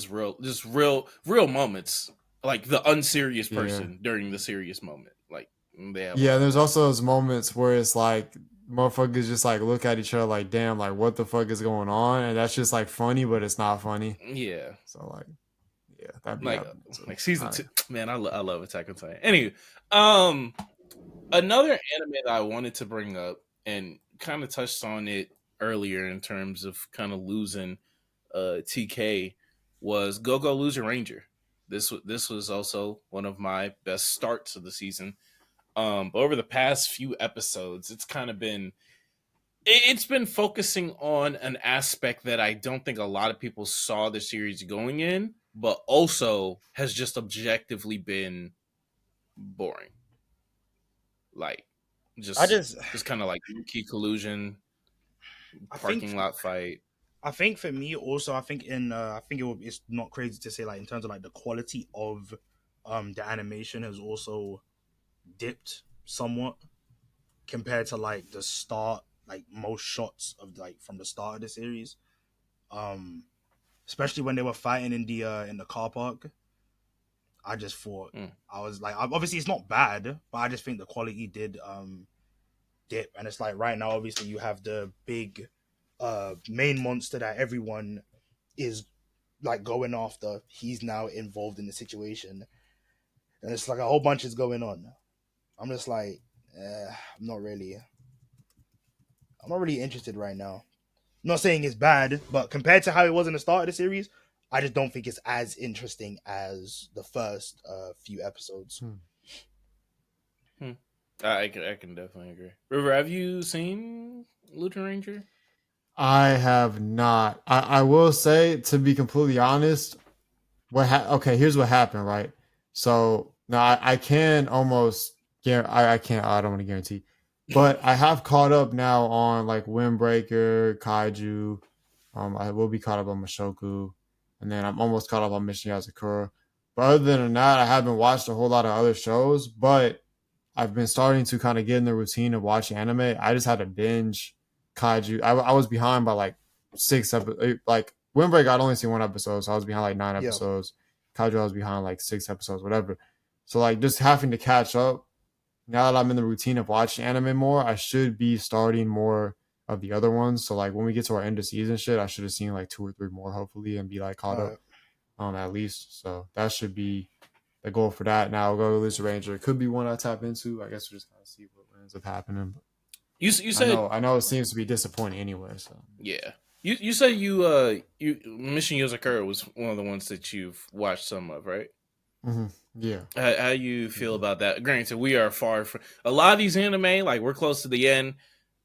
real moments, like the unserious person during the serious moment. Like they have there's also those moments where it's like motherfuckers just like look at each other like, damn, like what the fuck is going on, and that's just like funny, but it's not funny. Yeah. So like, that'd be like season 2. Man, I love Attack on Titan. Anyway, another anime that I wanted to bring up and kind of touched on it earlier in terms of kind of losing TK was Go Go Loser Ranger. This was also one of my best starts of the season. But over the past few episodes, it's kind of been It's been focusing on an aspect that I don't think a lot of people saw the series going in, but also has just objectively been boring. Like, I just just kind of like key collusion, I think parking lot fight. I think for me also I think it's not crazy to say like in terms of like the quality of the animation has also dipped somewhat compared to like the start, like most shots of like from the start of the series. Um Especially when they were fighting in the car park. I just thought I was like obviously it's not bad, but I just think the quality did dip. And it's like right now obviously you have the big main monster that everyone is like going after. He's now involved in the situation. And it's like a whole bunch is going on. I'm just like I'm not really interested right now. I'm not saying it's bad, but compared to how it was in the start of the series, I just don't think it's as interesting as the first few episodes. I can definitely agree. River, have you seen Lieutenant Ranger? I have not. I will say, to be completely honest, okay, here's what happened, right? So now I can almost I can't, I don't want to guarantee, but I have caught up now on like Windbreaker, Kaiju. I will be caught up on Mushoku, and then I'm almost caught up on Mission Yozakura. But other than that, I haven't watched a whole lot of other shows, but I've been starting to kind of get in the routine of watching anime. I just had to binge Kaiju. I was behind by like 6 episodes. Like Windbreak, I'd only seen 1 episode, so I was behind like 9 episodes. Kaiju, I was behind like 6 episodes, whatever. So like just having to catch up. Now that I'm in the routine of watching anime more, I should be starting more of the other ones. So like when we get to our end of season shit, I should have seen like 2 or 3 more hopefully and be like caught up at least. So that should be the goal for that. Now I'll go to Lizard Ranger. It could be one I tap into. I guess we'll just kind of see what ends up happening. But You said I know it seems to be disappointing anyway. So yeah. You said you Mission Yozakura was one of the ones that you've watched some of, right? mm-hmm. Yeah. How you feel about that? Granted, we are far from a lot of these anime. Like we're close to the end.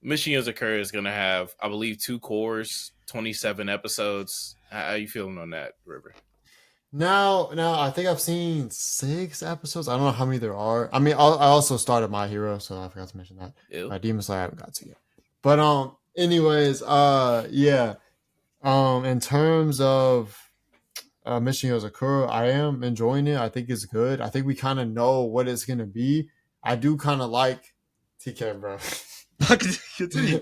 Mission Yozakura is gonna have, I believe, 2 cores, 27 episodes. How you feeling on that, River? Now, I think I've seen 6 episodes. I don't know how many there are. I mean, I also started My Hero, so I forgot to mention that. Demon Slayer I haven't got to yet. But anyways, yeah. In terms of Mission Yozakura, I am enjoying it. I think it's good. I think we kind of know what it's gonna be. I do kind of like TK, bro. Continue.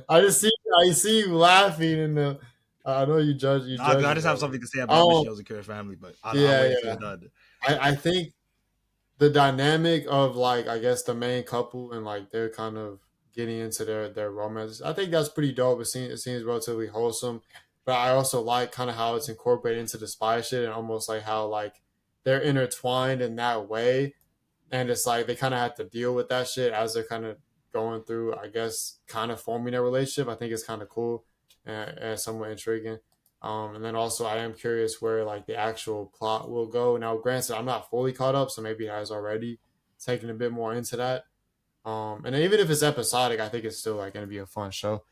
I see you laughing in the. I know you judge. I just have something to say about Mission Yozakura family, but I'll wait until you're done. I think the dynamic of like I guess the main couple and like they're kind of getting into their romance. I think that's pretty dope. It seems relatively wholesome, but I also like kind of how it's incorporated into the spy shit and almost like how like they're intertwined in that way, and it's like they kind of have to deal with that shit as they're kind of going through. I guess kind of forming a relationship. I think it's kind of cool and somewhat intriguing. And then also I am curious where like the actual plot will go. Now, granted, I'm not fully caught up, so maybe it has already taken a bit more into that. And even if it's episodic, I think it's still like going to be a fun show.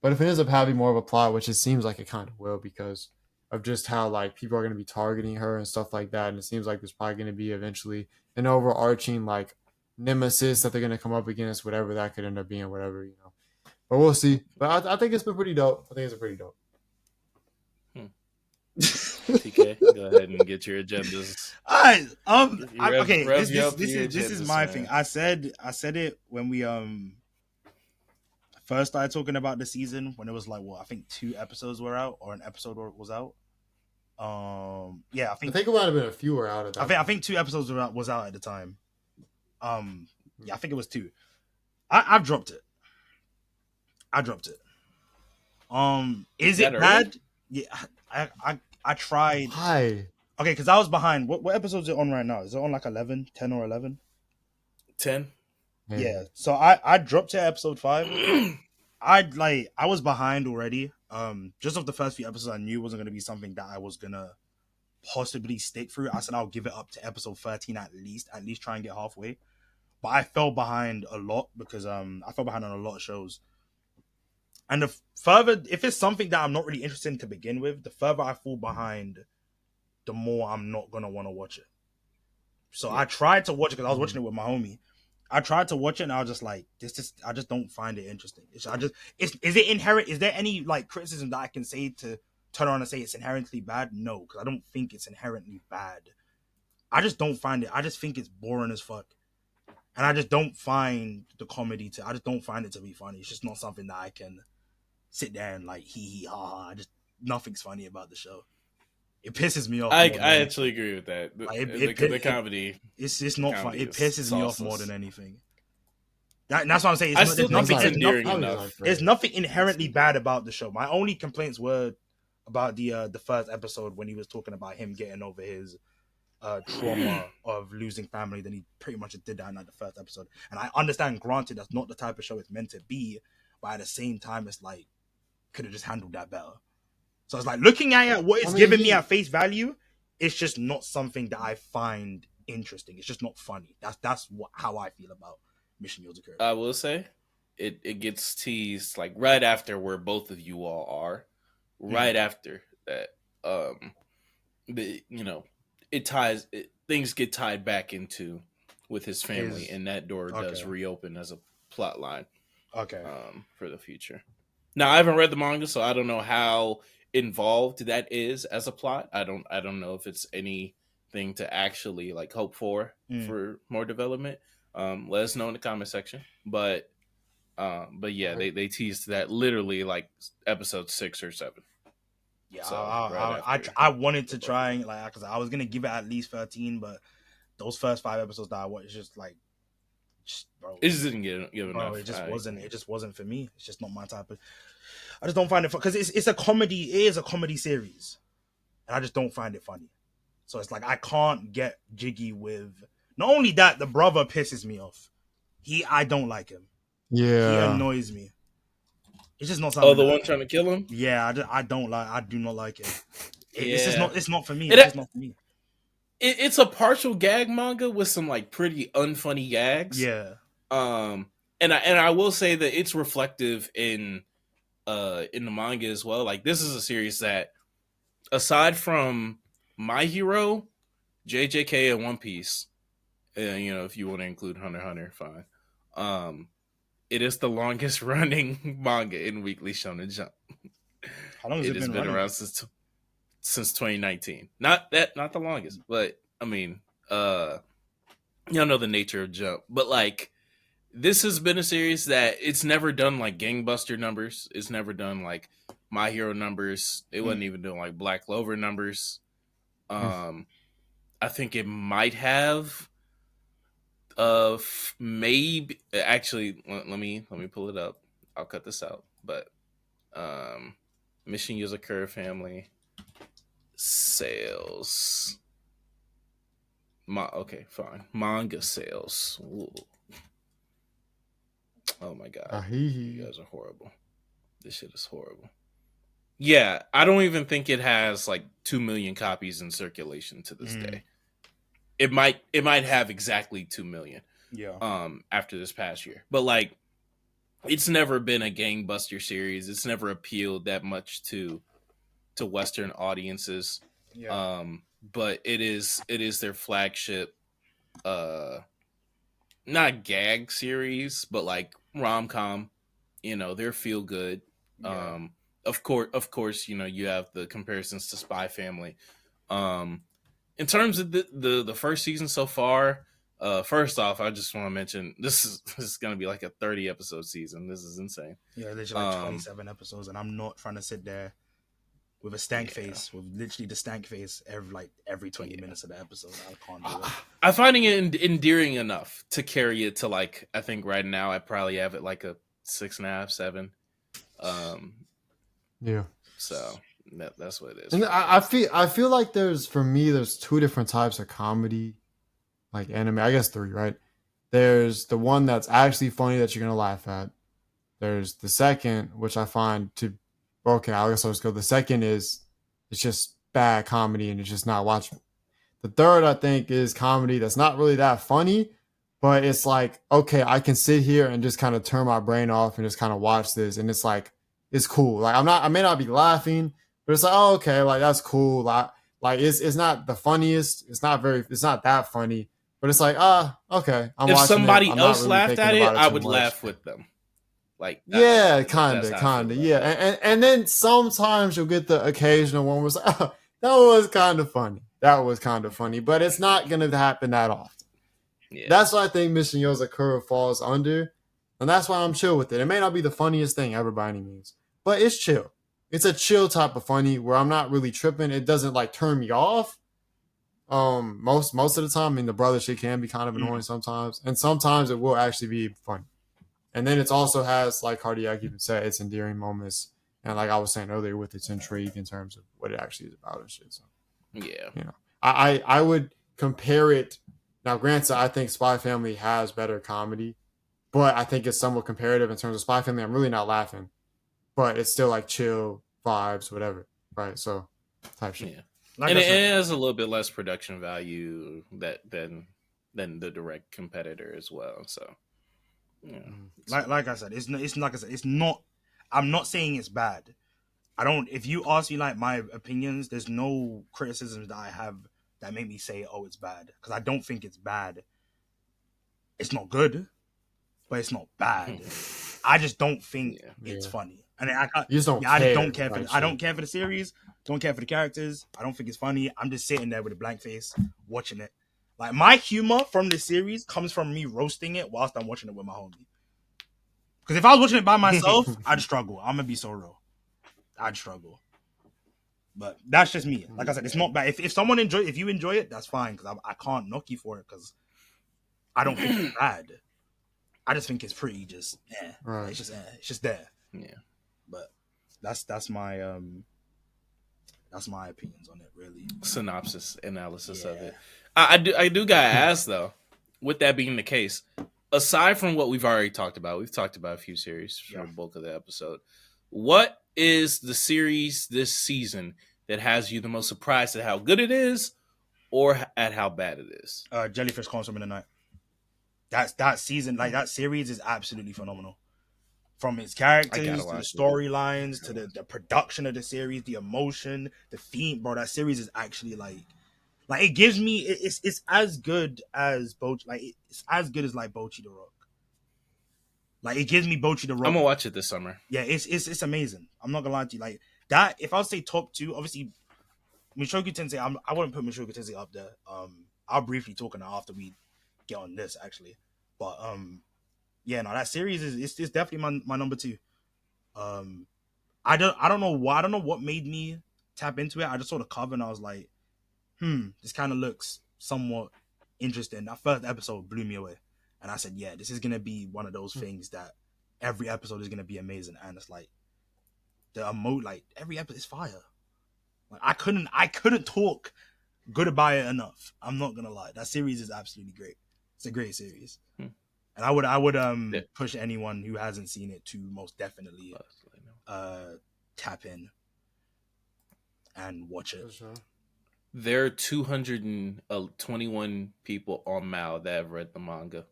But if it ends up having more of a plot, which it seems like it kind of will, because of just how like people are going to be targeting her and stuff like that, and it seems like there's probably going to be eventually an overarching like nemesis that they're going to come up against, whatever that could end up being, whatever you know. But we'll see. But I think it's been pretty dope. I think it's pretty dope. TK, go ahead and get your agendas. All right. Okay. This is my thing. I said it when we first started talking about the season when it was like I think 2 episodes were out or an episode was out. Yeah, I think it might have been a few were out at that. I think 2 episodes was out at the time. Yeah, I think it was 2. I've dropped it. Is it bad? Yeah, I tried. Why? Okay, because I was behind. What episodes is it on right now? Is it on like 11, 10 or 11? 10. Yeah. So I dropped to episode 5. I was behind already. Just off the first few episodes, I knew it wasn't gonna be something that I was gonna possibly stick through. I said I'll give it up to episode 13 at least try and get halfway. But I fell behind a lot because I fell behind on a lot of shows. And the further, if it's something that I'm not really interested in to begin with, the further I fall behind, the more I'm not gonna want to watch it. So I tried to watch it because I was watching it with my homie. I tried to watch it and I was just like, I just don't find it interesting. Is it inherent? Is there any like criticism that I can say to turn around and say it's inherently bad? No, because I don't think it's inherently bad. I just don't find it. I just think it's boring as fuck. And I just don't find the comedy I just don't find it to be funny. It's just not something that I can sit there and like hee ha ha. Nothing's funny about the show. It pisses me off. I actually agree with that. The comedy. It's not fun. It pisses me off more than anything. That's what I'm saying. There's nothing inherently bad about the show. My only complaints were about the first episode when he was talking about him getting over his trauma of losing family. Then he pretty much did that in like the first episode. And I understand, granted, that's not the type of show it's meant to be. But at the same time, it's like, could have just handled that better. So it's like looking at it, what it's giving me at face value, it's just not something that I find interesting. It's just not funny. That's how I feel about Mission Yozakura. I will say, it gets teased like right after where both of you all are, right after that. Things get tied back into with his family, and that door does reopen as a plot line. Okay. For the future. Now I haven't read the manga, so I don't know how involved that is as a plot. I don't know if it's anything to actually like hope for more development. Let us know in the comment section. But yeah, they teased that literally like episode 6 or 7. Yeah, so, I wanted to try and like, because I was gonna give it at least 13, but those first 5 episodes that I watched, just like, bro, it just didn't give enough. It just wasn't for me. It's just not my type of. I just don't find it fun because it's a comedy. It is a comedy series, and I just don't find it funny. So it's like I can't get jiggy with. Not only that, the brother pisses me off. I don't like him. Yeah, he annoys me. It's just not something. Oh, the one trying to kill him. Yeah, I do not like it. It's just not. It's not for me. It's just not for me. It's a partial gag manga with some like pretty unfunny gags. Yeah. And I will say that it's reflective in the manga as well. Like this is a series that, aside from My Hero, JJK, and One Piece, if you want to include Hunter x Hunter, fine. It is the longest running manga in Weekly Shonen Jump. How long has it been around since 2019. Not the longest, but I mean, y'all know the nature of Jump. But like, this has been a series that it's never done like gangbuster numbers. It's never done like My Hero numbers. It wasn't even doing like Black Clover numbers. I think it might have. Maybe actually, let me pull it up. I'll cut this out. But Mission Yozakura Family sales. Okay, fine. Manga sales. Ooh. Oh my god, you guys are horrible. This shit is horrible. Yeah, I don't even think it has like 2 million copies in circulation to this day. It might have exactly 2 million. Yeah. After this past year, but like, it's never been a gangbuster series. It's never appealed that much to Western audiences. Yeah. But it is their flagship, not gag series, but like rom-com. They're feel good. Yeah. Of course, you have the comparisons to Spy Family. In terms of the first season so far, first off, I just want to mention this is going to be like a 30 episode season. This is insane. Yeah, literally like 27 episodes, and I'm not trying to sit there with a stank face, with literally the stank face every 20 minutes of the episode. I can't do it. I'm finding it endearing enough to carry it to like, I think right now I probably have it like a 6.5, 7. Yeah. So that's what it is. And I feel like there's 2 different types of comedy, like anime. I guess 3, right? There's the one that's actually funny that you're gonna laugh at. There's the second, which I find to okay, I guess I'll just go. The second is it's just bad comedy and it's just not watchable. The third, I think, is comedy that's not really that funny, but it's like, okay, I can sit here and just kind of turn my brain off and just kind of watch this, and it's like is cool. Like I may not be laughing, but it's like, oh, okay, like that's cool. Like it's not the funniest. It's not that funny, but it's like, okay, I'm if watching somebody it. I'm not else really laughed thinking at it, about it I too would much. laugh with them. Like, yeah, that's how I feel kinda, about yeah. it. And then sometimes you'll get the occasional one where it's like, oh, that was kind of funny. That was kind of funny, but it's not gonna happen that often. Yeah. That's why I think Mission Yozakura falls under, and that's why I'm chill with it. It may not be the funniest thing ever by any means, but it's chill. It's a chill type of funny where I'm not really tripping. It doesn't like turn me off. Most of the time, I mean, the brother shit can be kind of annoying sometimes, and sometimes it will actually be funny. And then it also has, like Cardiac even said, its endearing moments, and like I was saying earlier, with its intrigue in terms of what it actually is about and shit. So yeah, you know, I would compare it. Now, granted, I think Spy Family has better comedy, but I think it's somewhat comparative in terms of Spy Family. I'm really not laughing, but it's still like chill vibes, whatever, right? So type shit. Yeah. Like and it has a little bit less production value than the direct competitor as well. So, yeah. Like I said, it's like I said, it's not. I'm not saying it's bad. I don't. If you ask me like my opinions, there's no criticisms that I have that make me say, "Oh, it's bad," because I don't think it's bad. It's not good, but it's not bad. I just don't think it's funny, and I just don't. I just don't care for. I don't care for the series. Don't care for the characters. I don't think it's funny. I'm just sitting there with a blank face watching it. Like my humor from the series comes from me roasting it whilst I'm watching it with my homie. Because if I was watching it by myself, I'd struggle. I'm gonna be so real. I'd struggle. But that's just me. Like I said, it's not bad. If someone if you enjoy it, that's fine. Because I can't knock you for it. Because I don't think it's bad. I just think it's pretty. Just right. It's just there. Yeah. But that's my opinions on it. Really. Synopsis analysis of it. I do gotta ask though. With that being the case, aside from what we've already talked about, we've talked about a few series for the bulk of the episode. What is the series this season that has you the most surprised at how good it is, or at how bad it is? Jellyfish Consume in the Night. That season, like that series, is absolutely phenomenal. From its characters to the storylines to the production of the series, the emotion, the theme, bro. That series is actually like it gives me it's as good as it's as good as like Bocchi the Rock. Like it gives me Bocchi the Rock. I'm gonna watch it this summer. Yeah, it's amazing. I'm not gonna lie to you. Like that, if I would say top two, obviously Mushoku Tensei, I wouldn't put Mushoku Tensei up there. I'll briefly talk on it after we get on this actually. But yeah, no, that series is definitely my number two. I don't know why. I don't know what made me tap into it. I just saw the cover and I was like, this kind of looks somewhat interesting. That first episode blew me away. And I said, yeah, this is going to be one of those things that every episode is going to be amazing. And it's like, every episode is fire. Like I couldn't talk good about it enough. I'm not going to lie. That series is absolutely great. It's a great series. And I would push anyone who hasn't seen it to most definitely tap in and watch it. Sure. There are 221 people on Mal that have read the manga.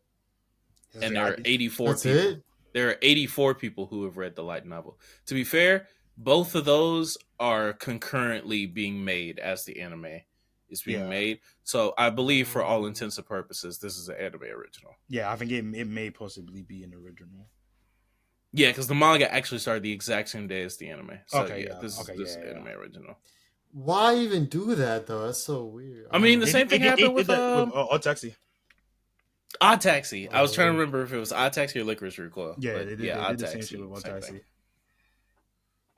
And there are 84 people. It? There are 84 people who have read the light novel. To be fair, both of those are concurrently being made as the anime is being made. So I believe for all intents and purposes, this is an anime original. Yeah, I think it may possibly be an original. Yeah, because the manga actually started the exact same day as the anime. So this is anime original. Why even do that though? That's so weird. I mean, the same thing happened with Odd Taxi. Odd Taxi. I was trying to remember if it was Odd Taxi or Licorice Recoil. Yeah, they did Odd the Taxi. same shit with Odd Taxi.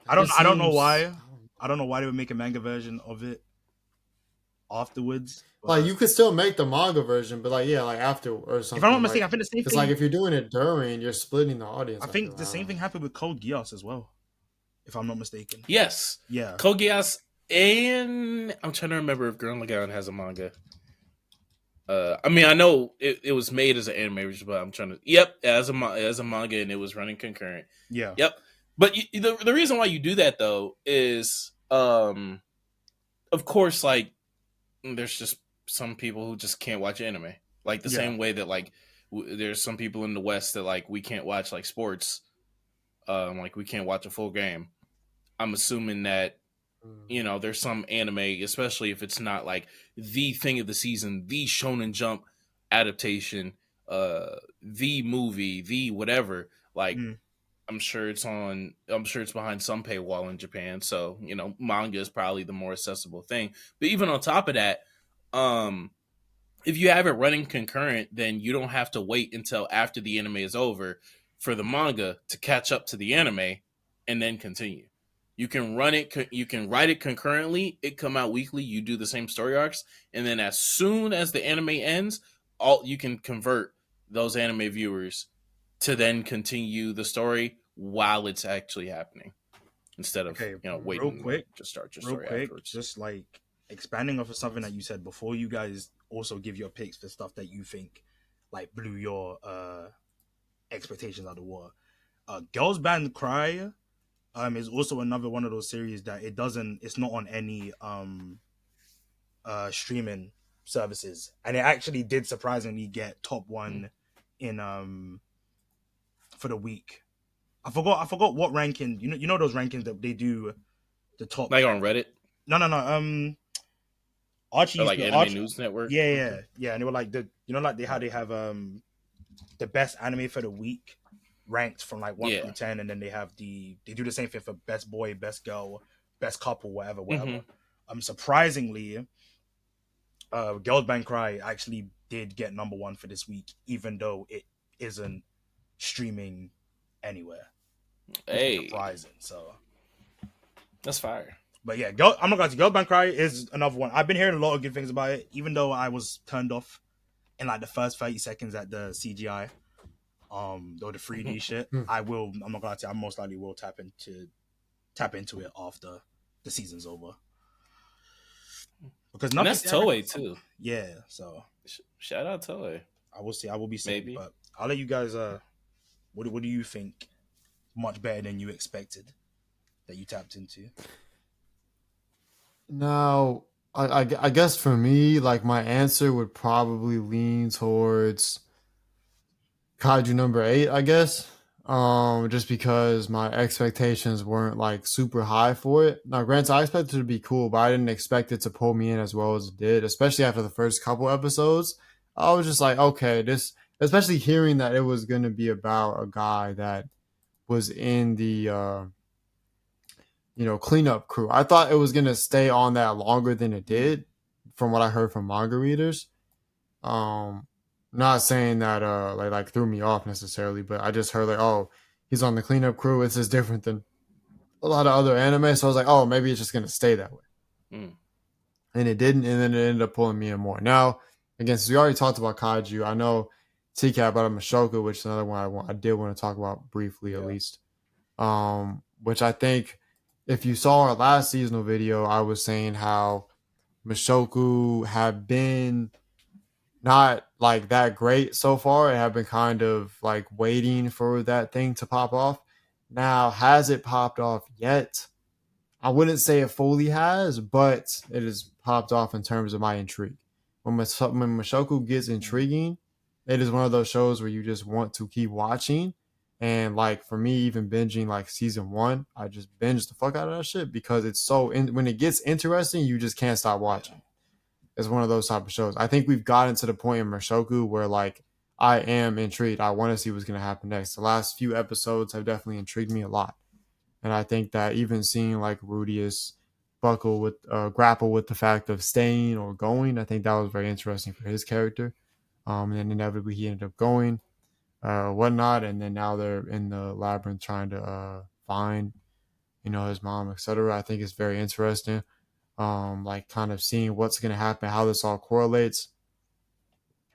I don't know why. I don't know why they would make a manga version of it afterwards. Like you could still make the manga version, but like after or something. If I'm not mistaken, I think the same thing. Because like if you're doing it during, you're splitting the audience. I think the same thing happened with Code Geass as well. If I'm not mistaken. Yes. Yeah. Code Geass, and I'm trying to remember if Gurren Lagann has a manga. I mean, I know it was made as an anime, but I'm trying to. Yep, as a manga, and it was running concurrent. Yeah. Yep. But the reason why you do that though is, of course, like there's just some people who just can't watch anime, like the same way that like there's some people in the West that like we can't watch like sports like we can't watch a full game, I'm assuming that there's some anime, especially if it's not like the thing of the season, the Shonen Jump adaptation, the movie, the whatever. Like, I'm sure it's behind some paywall in Japan. So manga is probably the more accessible thing. But even on top of that, if you have it running concurrent, then you don't have to wait until after the anime is over for the manga to catch up to the anime and then continue. You can write it concurrently. It come out weekly. You do the same story arcs, and then as soon as the anime ends, you can convert those anime viewers to then continue the story while it's actually happening, instead of waiting real quick, to start your story afterwards. Just like expanding off of something that you said before, you guys also give your picks for stuff that you think like blew your expectations out of the water. Girls Band Cry is also another one of those series that it's not on any streaming services, and it actually did surprisingly get top one in for the week. I forgot what ranking. You know those rankings that they do, the top, like on Reddit. No. Archie, or like Anime News Network. Yeah. And they were like how they have the best anime for the week ranked from like 1 through 10, and then they do the same thing for best boy, best girl, best couple, whatever. Surprisingly, Girls Band Cry actually did get number one for this week, even though it isn't streaming anywhere. Hey, surprising. So that's fire. But yeah, I'm not gonna say Girls Band Cry is another one. I've been hearing a lot of good things about it, even though I was turned off in like the first 30 seconds at the CGI, or the 3D shit. I'm not gonna say I most likely will tap into it after the season's over. Because and that's Toei too. Yeah, so shout out Toei. I will be saying, maybe, but I'll let you guys. What do you think? Much better than you expected that you tapped into. Now, I guess for me, like my answer would probably lean towards Kaiju number 8. I guess, just because my expectations weren't like super high for it. Now, granted, I expected it to be cool, but I didn't expect it to pull me in as well as it did. Especially after the first couple episodes, I was just like, okay, this. Especially hearing that it was going to be about a guy that was in the cleanup crew. I thought it was going to stay on that longer than it did, from what I heard from manga readers. Not saying that like threw me off necessarily, but I just heard like, oh, he's on the cleanup crew. It's just different than a lot of other anime. So I was like, oh, maybe it's just going to stay that way. And it didn't, and then it ended up pulling me in more. Now, again, since we already talked about Kaiju, I know TCAT brought up Mushoku, which is another one I did want to talk about briefly, at least. Which I think, if you saw our last seasonal video, I was saying how Mushoku have been not like that great so far. It have been kind of like waiting for that thing to pop off. Now, has it popped off yet? I wouldn't say it fully has, but it has popped off in terms of my intrigue. When Mushoku gets intriguing, it is one of those shows where you just want to keep watching. And like for me, even binging like season 1, I just binge the fuck out of that shit because it's when it gets interesting, you just can't stop watching. It's one of those type of shows. I think we've gotten to the point in Mushoku where like I am intrigued. I want to see what's going to happen next. The last few episodes have definitely intrigued me a lot. And I think that even seeing like Rudius grapple with the fact of staying or going, I think that was very interesting for his character. And then inevitably he ended up going, whatnot, and then now they're in the labyrinth trying to find, his mom, etc. I think it's very interesting. Like kind of seeing what's gonna happen, how this all correlates.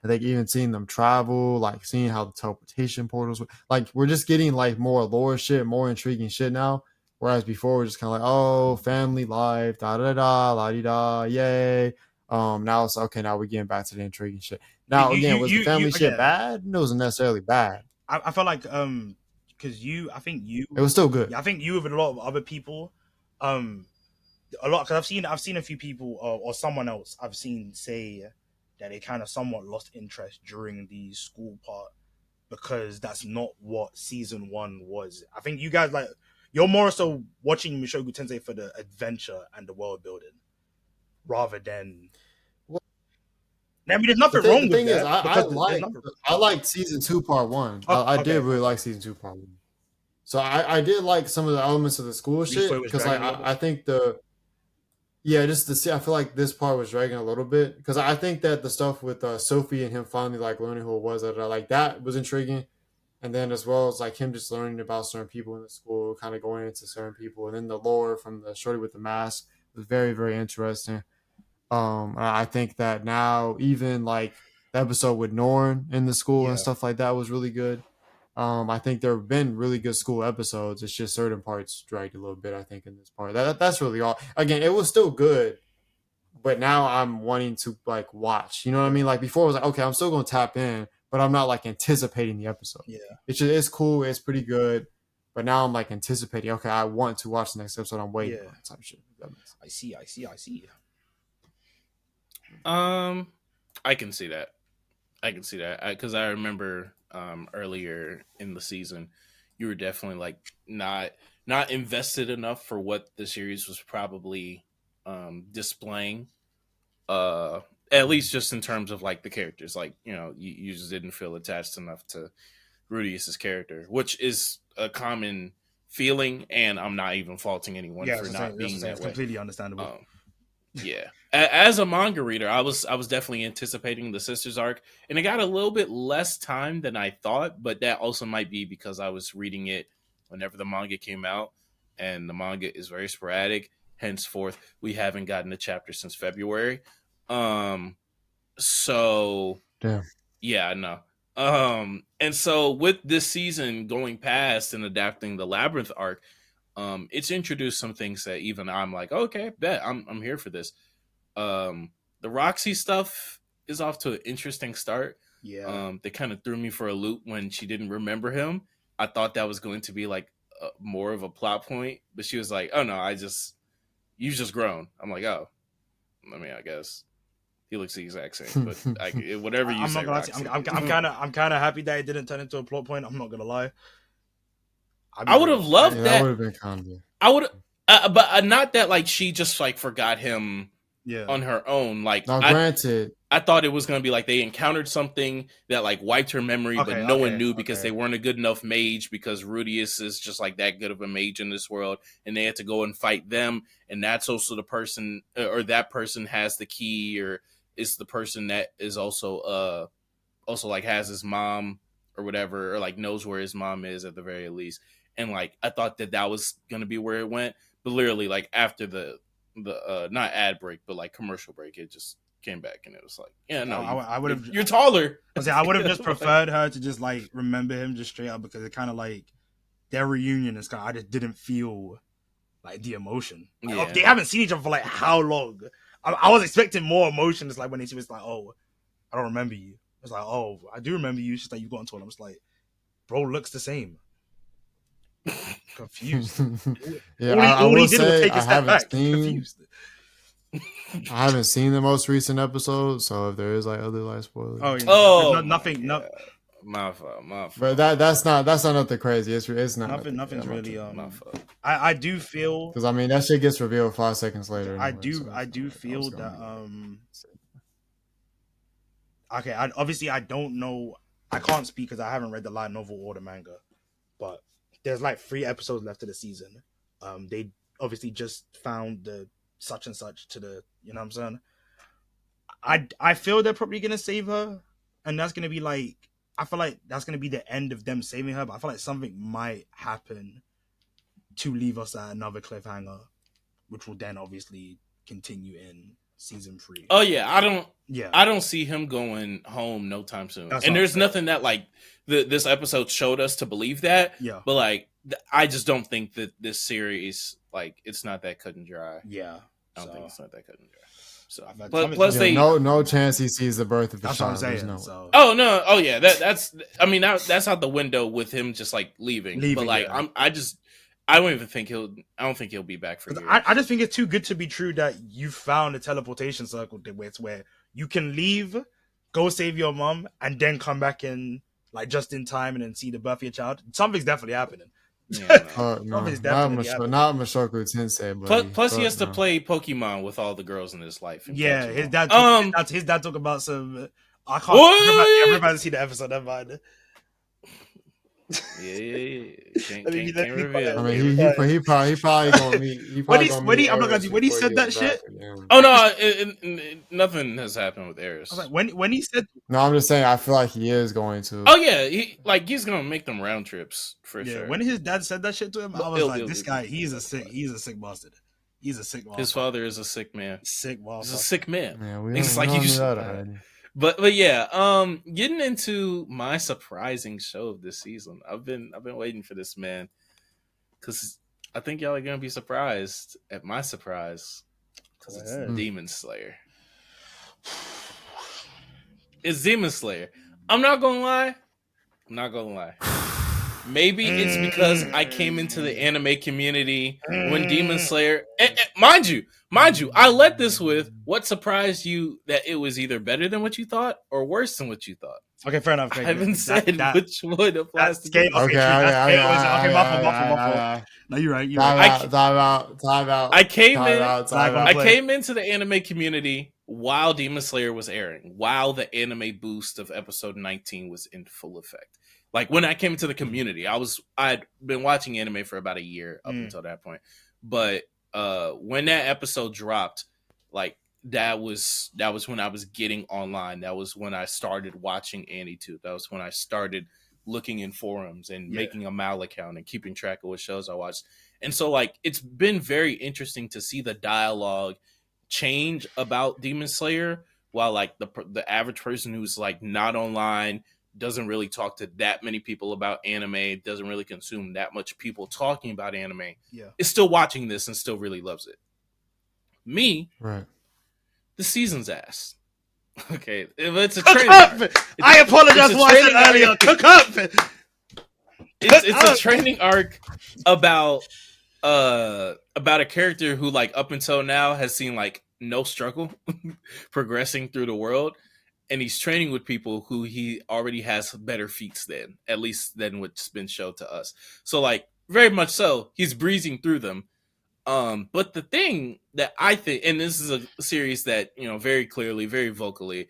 I think even seeing them travel, like seeing how the teleportation portals, like we're just getting like more lore shit, more intriguing shit now. Whereas before we're just kind of like, oh, family life, da da da, la di da, yay. Now it's okay. Now we're getting back to the intriguing shit. Now again, was the family shit bad? It wasn't necessarily bad. I felt like because I think it was still good. I think you with a lot of other people, a lot, because I've seen a few people or someone else I've seen say that they kind of somewhat lost interest during the school part, because that's not what season 1 was. I think you guys like you're more so watching Mushoku Tensei for the adventure and the world building rather than. I mean, there's nothing wrong with that. I liked season 2 part 1. I did really like season 2 part 1. So I did like some of the elements of the school shit because like I think I feel like this part was dragging a little bit because I think that the stuff with Sophie and him finally like learning who it was like that was intriguing, and then as well as like him just learning about certain people in the school, kind of going into certain people, and then the lore from the shorty with the mask was very, very interesting. I think that now even like the episode with Norn in the school and stuff like that was really good. I think there have been really good school episodes. It's just certain parts dragged a little bit, I think, in this part. That's really all. Again, it was still good, but now I'm wanting to like watch. You know what I mean? Like before, I was like, okay, I'm still going to tap in, but I'm not like anticipating the episode. Yeah, it's cool. It's pretty good, but now I'm like anticipating. Okay, I want to watch the next episode. I'm waiting on type shit. I see. I can see that. Because I remember earlier in the season, you were definitely like not invested enough for what the series was probably displaying. At least just in terms of like the characters, like you just didn't feel attached enough to Rudius's character, which is a common feeling, and I'm not even faulting anyone for not being that way. Completely understandable. Yeah. As a manga reader, I was definitely anticipating the sisters arc, and it got a little bit less time than I thought, but that also might be because I was reading it whenever the manga came out, and the manga is very sporadic. Henceforth, we haven't gotten a chapter since February. So damn. Yeah, no. And so with this season going past and adapting the Labyrinth arc, it's introduced some things that even I'm like, okay, bet I'm here for this. The Roxy stuff is off to an interesting start. Yeah. They kind of threw me for a loop when she didn't remember him. I thought that was going to be like more of a plot point, but she was like, "Oh no, you've just grown." I'm like, "Oh, I mean, I guess he looks the exact same." But whatever you say, Roxy. I'm kind of happy that it didn't turn into a plot point. I'm not gonna lie. I would have loved that. That would have been kind of. I would, but not that like she just like forgot him. Yeah. On her own, like now, granted, I thought it was going to be like they encountered something that like wiped her memory, but no one knew because they weren't a good enough mage, because Rudius is just like that good of a mage in this world, and they had to go and fight them, and that's also the person, or that person has the key, or is the person that is also like has his mom or whatever, or like knows where his mom is at the very least, and like I thought that was going to be where it went, but literally like after the not ad break but like commercial break, it just came back and it was like, yeah, no, I would have. You're taller. I would have just preferred her to just like remember him just straight up, because it kind of like their reunion is kind. I just didn't feel like the emotion. Like, they haven't seen each other for like how long? I was expecting more emotion. It's like when she was like, "Oh, I don't remember you." It's like, "Oh, I do remember you." She's like, "You got into it." I'm just like, "Bro, looks the same." Confused. Yeah, I will say I haven't seen the most recent episode, so if there is like other life spoilers, nothing. My fault. But that's not nothing crazy. It's not nothing's really my fault. I do feel, because I mean that shit gets revealed 5 seconds later. Anyway, I do feel that okay. I don't know. I can't speak because I haven't read the light novel or the manga, but there's like 3 episodes left of the season. They obviously just found the such and such to the, you know what I'm saying? I feel they're probably gonna save her, and that's gonna be like, I feel like that's gonna be the end of them saving her. But I feel like something might happen to leave us at another cliffhanger, which will then obviously continue in season 3. Oh yeah, I don't see him going home no time soon. And there's nothing that like this episode showed us to believe that. Yeah. But like I just don't think that this series, like, it's not that cut and dry. Yeah. I don't think it's not that cut and dry. So plus they no chance he sees the birth of the child. That's what I'm saying. No. So. Oh no. Oh yeah. That's out the window with him just like leaving. But like I don't think he'll be back for years. I just think it's too good to be true that you found a teleportation circle where you can leave, go save your mom, and then come back in like just in time and then see the birth of your child. Something's definitely happening. Yeah, no. Something's definitely happening. Not Mushoku Tensei, buddy. Plus he has to play Pokemon with all the girls in his life. Yeah, his dad. His dad talk about some. I can't. Everybody see the episode. Never mind. Yeah. Can't reveal. I mean, he probably gonna meet. When he said that shit. Oh no, nothing has happened with Eris. I was like, when he said. No, I'm just saying. I feel like he is going to. Oh yeah, he's gonna make them round trips for sure. When his dad said that shit to him, I was like, this guy, he's a sick bastard. He's a sick motherfucker. His father is a sick man. Sick motherfucker. He's a sick man. Yeah, it's like you should. But yeah, getting into my surprising show of this season. I've been waiting for this, man, because I think y'all are gonna be surprised at my surprise, because it's Demon Slayer. It's Demon Slayer. I'm not gonna lie. Maybe it's because I came into the anime community when Demon Slayer. Mind you, I led this with what surprised you that it was either better than what you thought or worse than what you thought. Okay, fair enough. I haven't said which one applies to me. Okay, my fault. No, you're right. Time out. I came into the anime community while Demon Slayer was airing, while the anime boost of episode 19 was in full effect. Like when I came into the community, I'd been watching anime for about a year up until that point. But when that episode dropped, like that was when I was getting online. That was when I started watching AniTube. That was when I started looking in forums and making a Mal account and keeping track of what shows I watched. And so like it's been very interesting to see the dialogue change about Demon Slayer, while like the average person who's like not online, doesn't really talk to that many people about anime, doesn't really consume that much people talking about anime, is still watching this and still really loves it. Me, right? The season's ass. Okay, it's a training arc. I apologize for what I said earlier. Cook up. It's a training arc about a character who like up until now has seen like no struggle progressing through the world. And he's training with people who he already has better feats than, at least than what's been shown to us. So, like, very much so, he's breezing through them. But the thing that I think, and this is a series that, you know, very clearly, very vocally,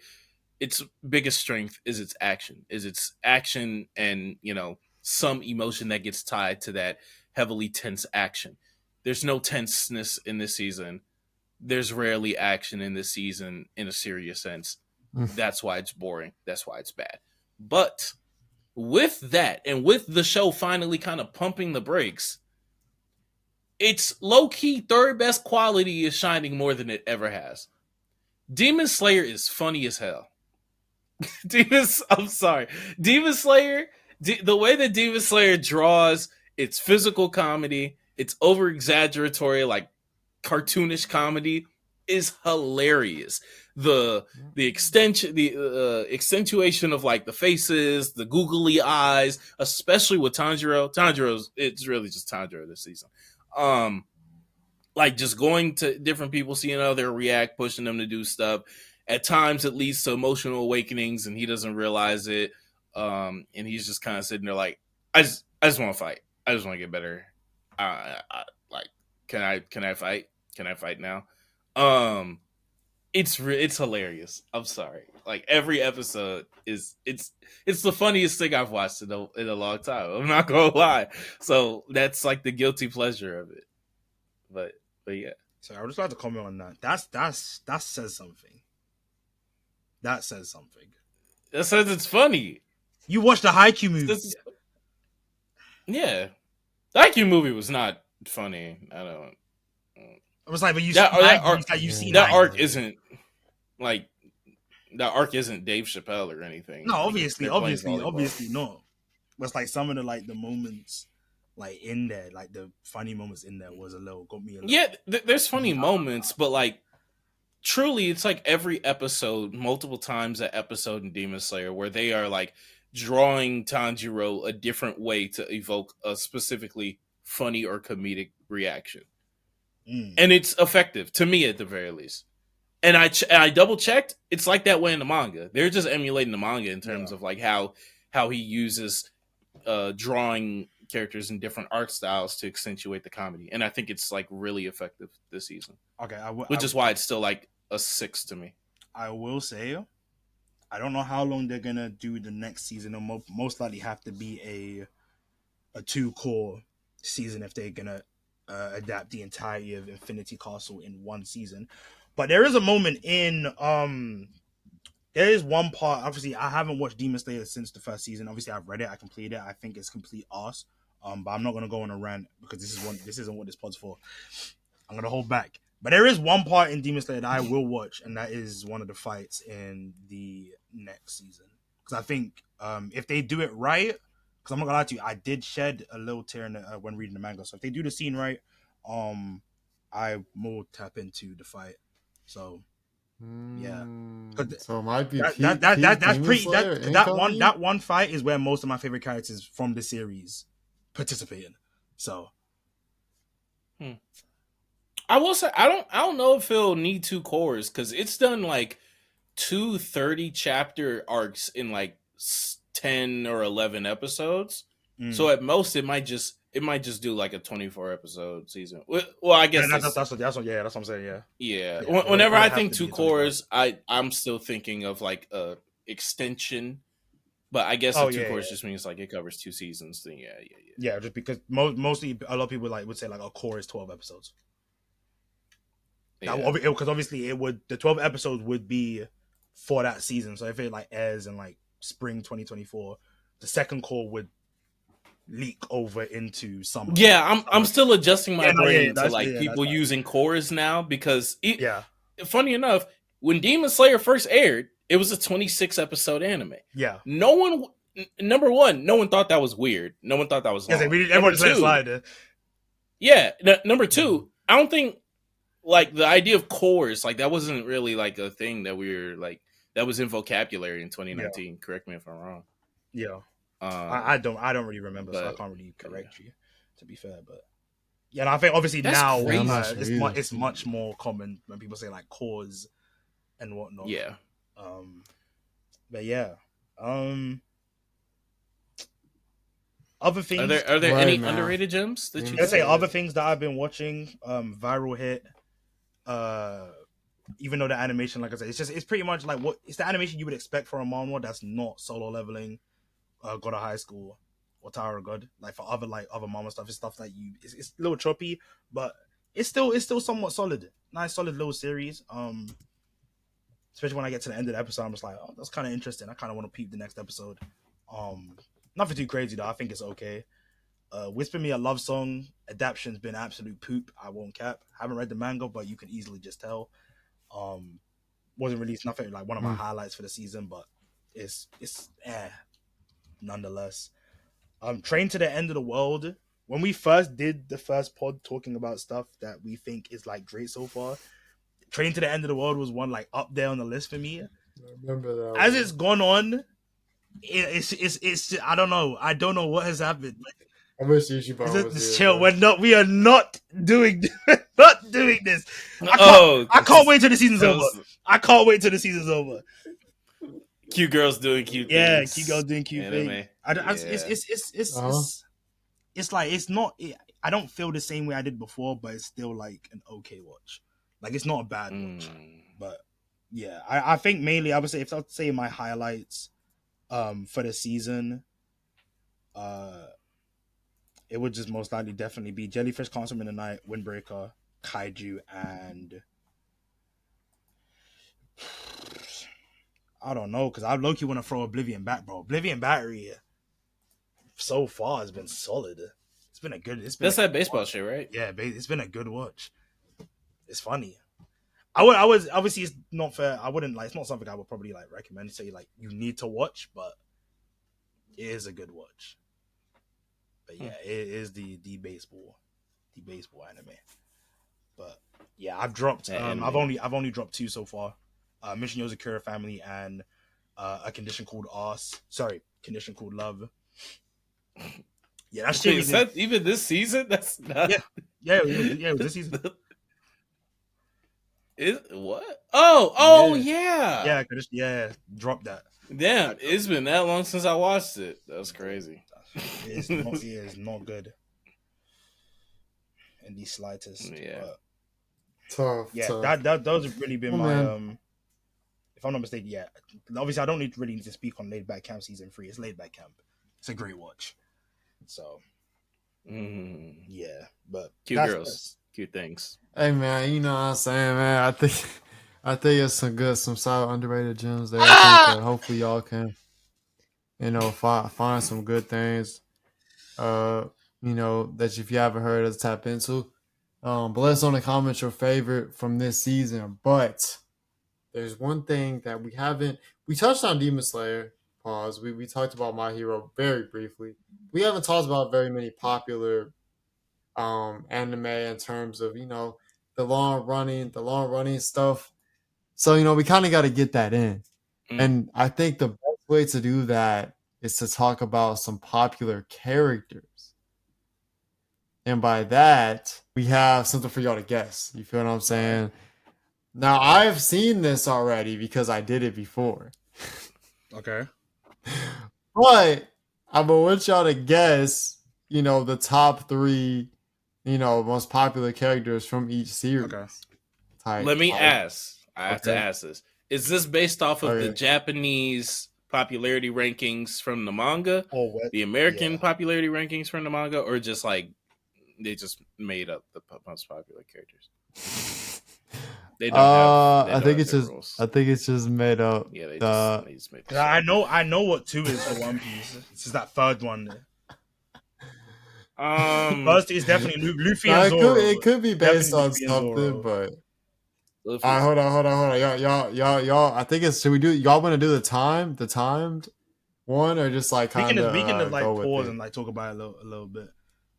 its biggest strength is its action and, you know, some emotion that gets tied to that heavily tense action. There's no tenseness in this season. There's rarely action in this season in a serious sense. That's why it's boring. That's why it's bad. But with that, and with the show finally kind of pumping the brakes, its low-key third best quality is shining more than it ever has. Demon Slayer is funny as hell. I'm sorry. Demon Slayer, the way that Demon Slayer draws its physical comedy, its over-exaggeratory, like, cartoonish comedy is hilarious. The accentuation of like the faces, the googly eyes, especially with Tanjiro. It's really just Tanjiro this season. Like just going to different people, seeing how they react, pushing them to do stuff. At times it leads to emotional awakenings and he doesn't realize it. And he's just kind of sitting there like, I just want to fight. I just want to get better. Like, can I fight? Can I fight now? It's hilarious. I'm sorry. Like every episode it's the funniest thing I've watched in a long time. I'm not gonna lie. So that's like the guilty pleasure of it. But yeah. So I would just like to comment on that. That says something. That says something. That says it's funny. You watched the Haikyuu movie. Yeah, the Haikyuu movie was not funny. I don't. It was like, but that arc isn't like that arc isn't Dave Chappelle or anything. No, obviously no. But it's like some of the moments like in there, like the funny moments in there got me a little. Yeah, there's funny moments, but like truly, it's like every episode, multiple times an episode in Demon Slayer, where they are like drawing Tanjiro a different way to evoke a specifically funny or comedic reaction. And it's effective to me at the very least. And I double checked. It's like that way in the manga. They're just emulating the manga in terms of like how how he uses drawing characters in different art styles to accentuate the comedy, and I think it's like really effective this season. Okay, which is why it's still like a 6 to me. I will say, I don't know how long they're gonna do the next season. It'll most likely have to be a 2-core season if they're gonna adapt the entirety of Infinity Castle in one season. But there is a moment in there is one part. Obviously, I haven't watched Demon Slayer since the first season. Obviously, I've read it, I completed it. I think it's complete arse. But I'm not gonna go on a rant because this isn't what this pod's for. I'm gonna hold back. But there is one part in Demon Slayer that I will watch, and that is one of the fights in the next season. Because I think if they do it right, because I'm not gonna lie to you, I did shed a little tear when reading the manga. So if they do the scene right, I will tap into the fight. So yeah, so it might be that's pretty. That one fight is where most of my favorite characters from the series participated. So. I will say I don't know if it'll need 2 cores because it's done like 2 30-chapter arcs in like 10 or 11 episodes. So at most it might just do like a 24-episode season. Well, I guess that's what I'm saying. Yeah. Whenever I think 2 cores, I'm still thinking of like a extension. But I guess the 2 cores just means like it covers 2 seasons. Then yeah. Just because mostly a lot of people would say like a core is 12 episodes. Because obviously the 12 episodes would be for that season. So if it like airs in like spring 2024, the second core would leak over into summer. Yeah, I'm still adjusting my brain to like people using cores now because funny enough, when Demon Slayer first aired, it was a 26 episode anime. Yeah. Number one, no one thought that was weird. No one thought that was long. Everyone just let it slide. Yeah. Number 2, I don't think like the idea of cores, like that wasn't really like a thing that we were like that was in vocabulary in 2019. Yeah. Correct me if I'm wrong. Yeah. I don't really remember, so I can't really correct you, to be fair. But yeah, and I think obviously now it's much more common when people say like cores and whatnot. Yeah. But yeah. Other things. Are there any underrated gems that you? Let's say other things that I've been watching. Viral Hit. Even though the animation, like I said, it's pretty much like it's the animation you would expect for a manga that's not Solo Leveling, God of High School, or Tower of God. Like for other manga stuff, it's stuff that it's a little choppy, but it's still somewhat solid. Nice solid little series. Especially when I get to the end of the episode, I'm just like, oh, that's kind of interesting. I kind of want to peep the next episode. Nothing too crazy though. I think it's okay. Whisper Me a Love Song adaptation's been absolute poop. I won't cap. Haven't read the manga, but you can easily just tell. Wasn't released. Nothing like one of my highlights for the season, but it's nonetheless. Train to the End of the World. When we first did the first pod talking about stuff that we think is like great so far, Train to the End of the World was one like up there on the list for me. I remember that. As it's gone on, it's I don't know. I don't know what has happened. I wish Ichiban was here. Chill. We are not doing this. I can't wait till the season's over. I can't wait till the season's over. Cute girls doing cute things. Yeah, cute girls doing cute things. It's like it's not. I don't feel the same way I did before, but it's still like an okay watch. Like it's not a bad watch, but yeah, I think mainly I would say if I'd say my highlights, for the season, it would just most likely definitely be Jellyfish, Consummate in the Night, Windbreaker, Kaiju, and I don't know, because I low-key want to throw Oblivion back, bro. Oblivion Battery so far has been solid. It's been a good. That's that baseball shit, right? Yeah, it's been a good watch. It's funny. I was obviously it's not fair. I wouldn't like. It's not something I would probably like recommend. Say like you need to watch, but it is a good watch. But yeah, it is the baseball anime. But yeah, I've dropped. I've only dropped 2 so far. Mission Yozakura Family and A Condition Called Condition Called Love. Yeah, that's shit. Is that even this season? That's not. Yeah, it was this season. Is what? Oh yeah. Yeah, drop that. Damn, it's been that long since I watched it. That's crazy. It's not. Yeah, it's not good in the slightest. Yeah. But Tough. yeah, tough. that those have really been my man. If I'm not mistaken, yeah. Obviously, I don't really need to speak on Laid Back Camp season 3. It's Laid Back Camp. It's a great watch. So yeah, but cute girls, cute things. Hey man, you know what I'm saying, man. I think it's some solid underrated gems there. I think that hopefully y'all can, find some good things. That if you haven't heard, let's tap into. But let us know in the comments your favorite from this season. But there's one thing that we touched on Demon Slayer. Pause. We talked about My Hero very briefly. We haven't talked about very many popular anime in terms of the long running stuff. So we kind of got to get that in. And I think the best way to do that is to talk about some popular characters. And by that, we have something for y'all to guess. You feel what I'm saying? Now, I've seen this already because I did it before. Okay. But I'm going to want y'all to guess, the top 3, most popular characters from each series. Okay. Let me ask. I have to ask this. Is this based off of the Japanese popularity rankings from the manga? The American popularity rankings from the manga? Or just like they just made up the most popular characters? They don't have. I think it's just made up. Yeah, they just made. I know what 2 is for One Piece. This is that third one. First is definitely Luffy and Zoro. It could be based on something, but. All right, hold on, y'all. I think it's. Should we do? Y'all want to do the timed one, or just like kind of? We can like pause and like talk about it a little bit.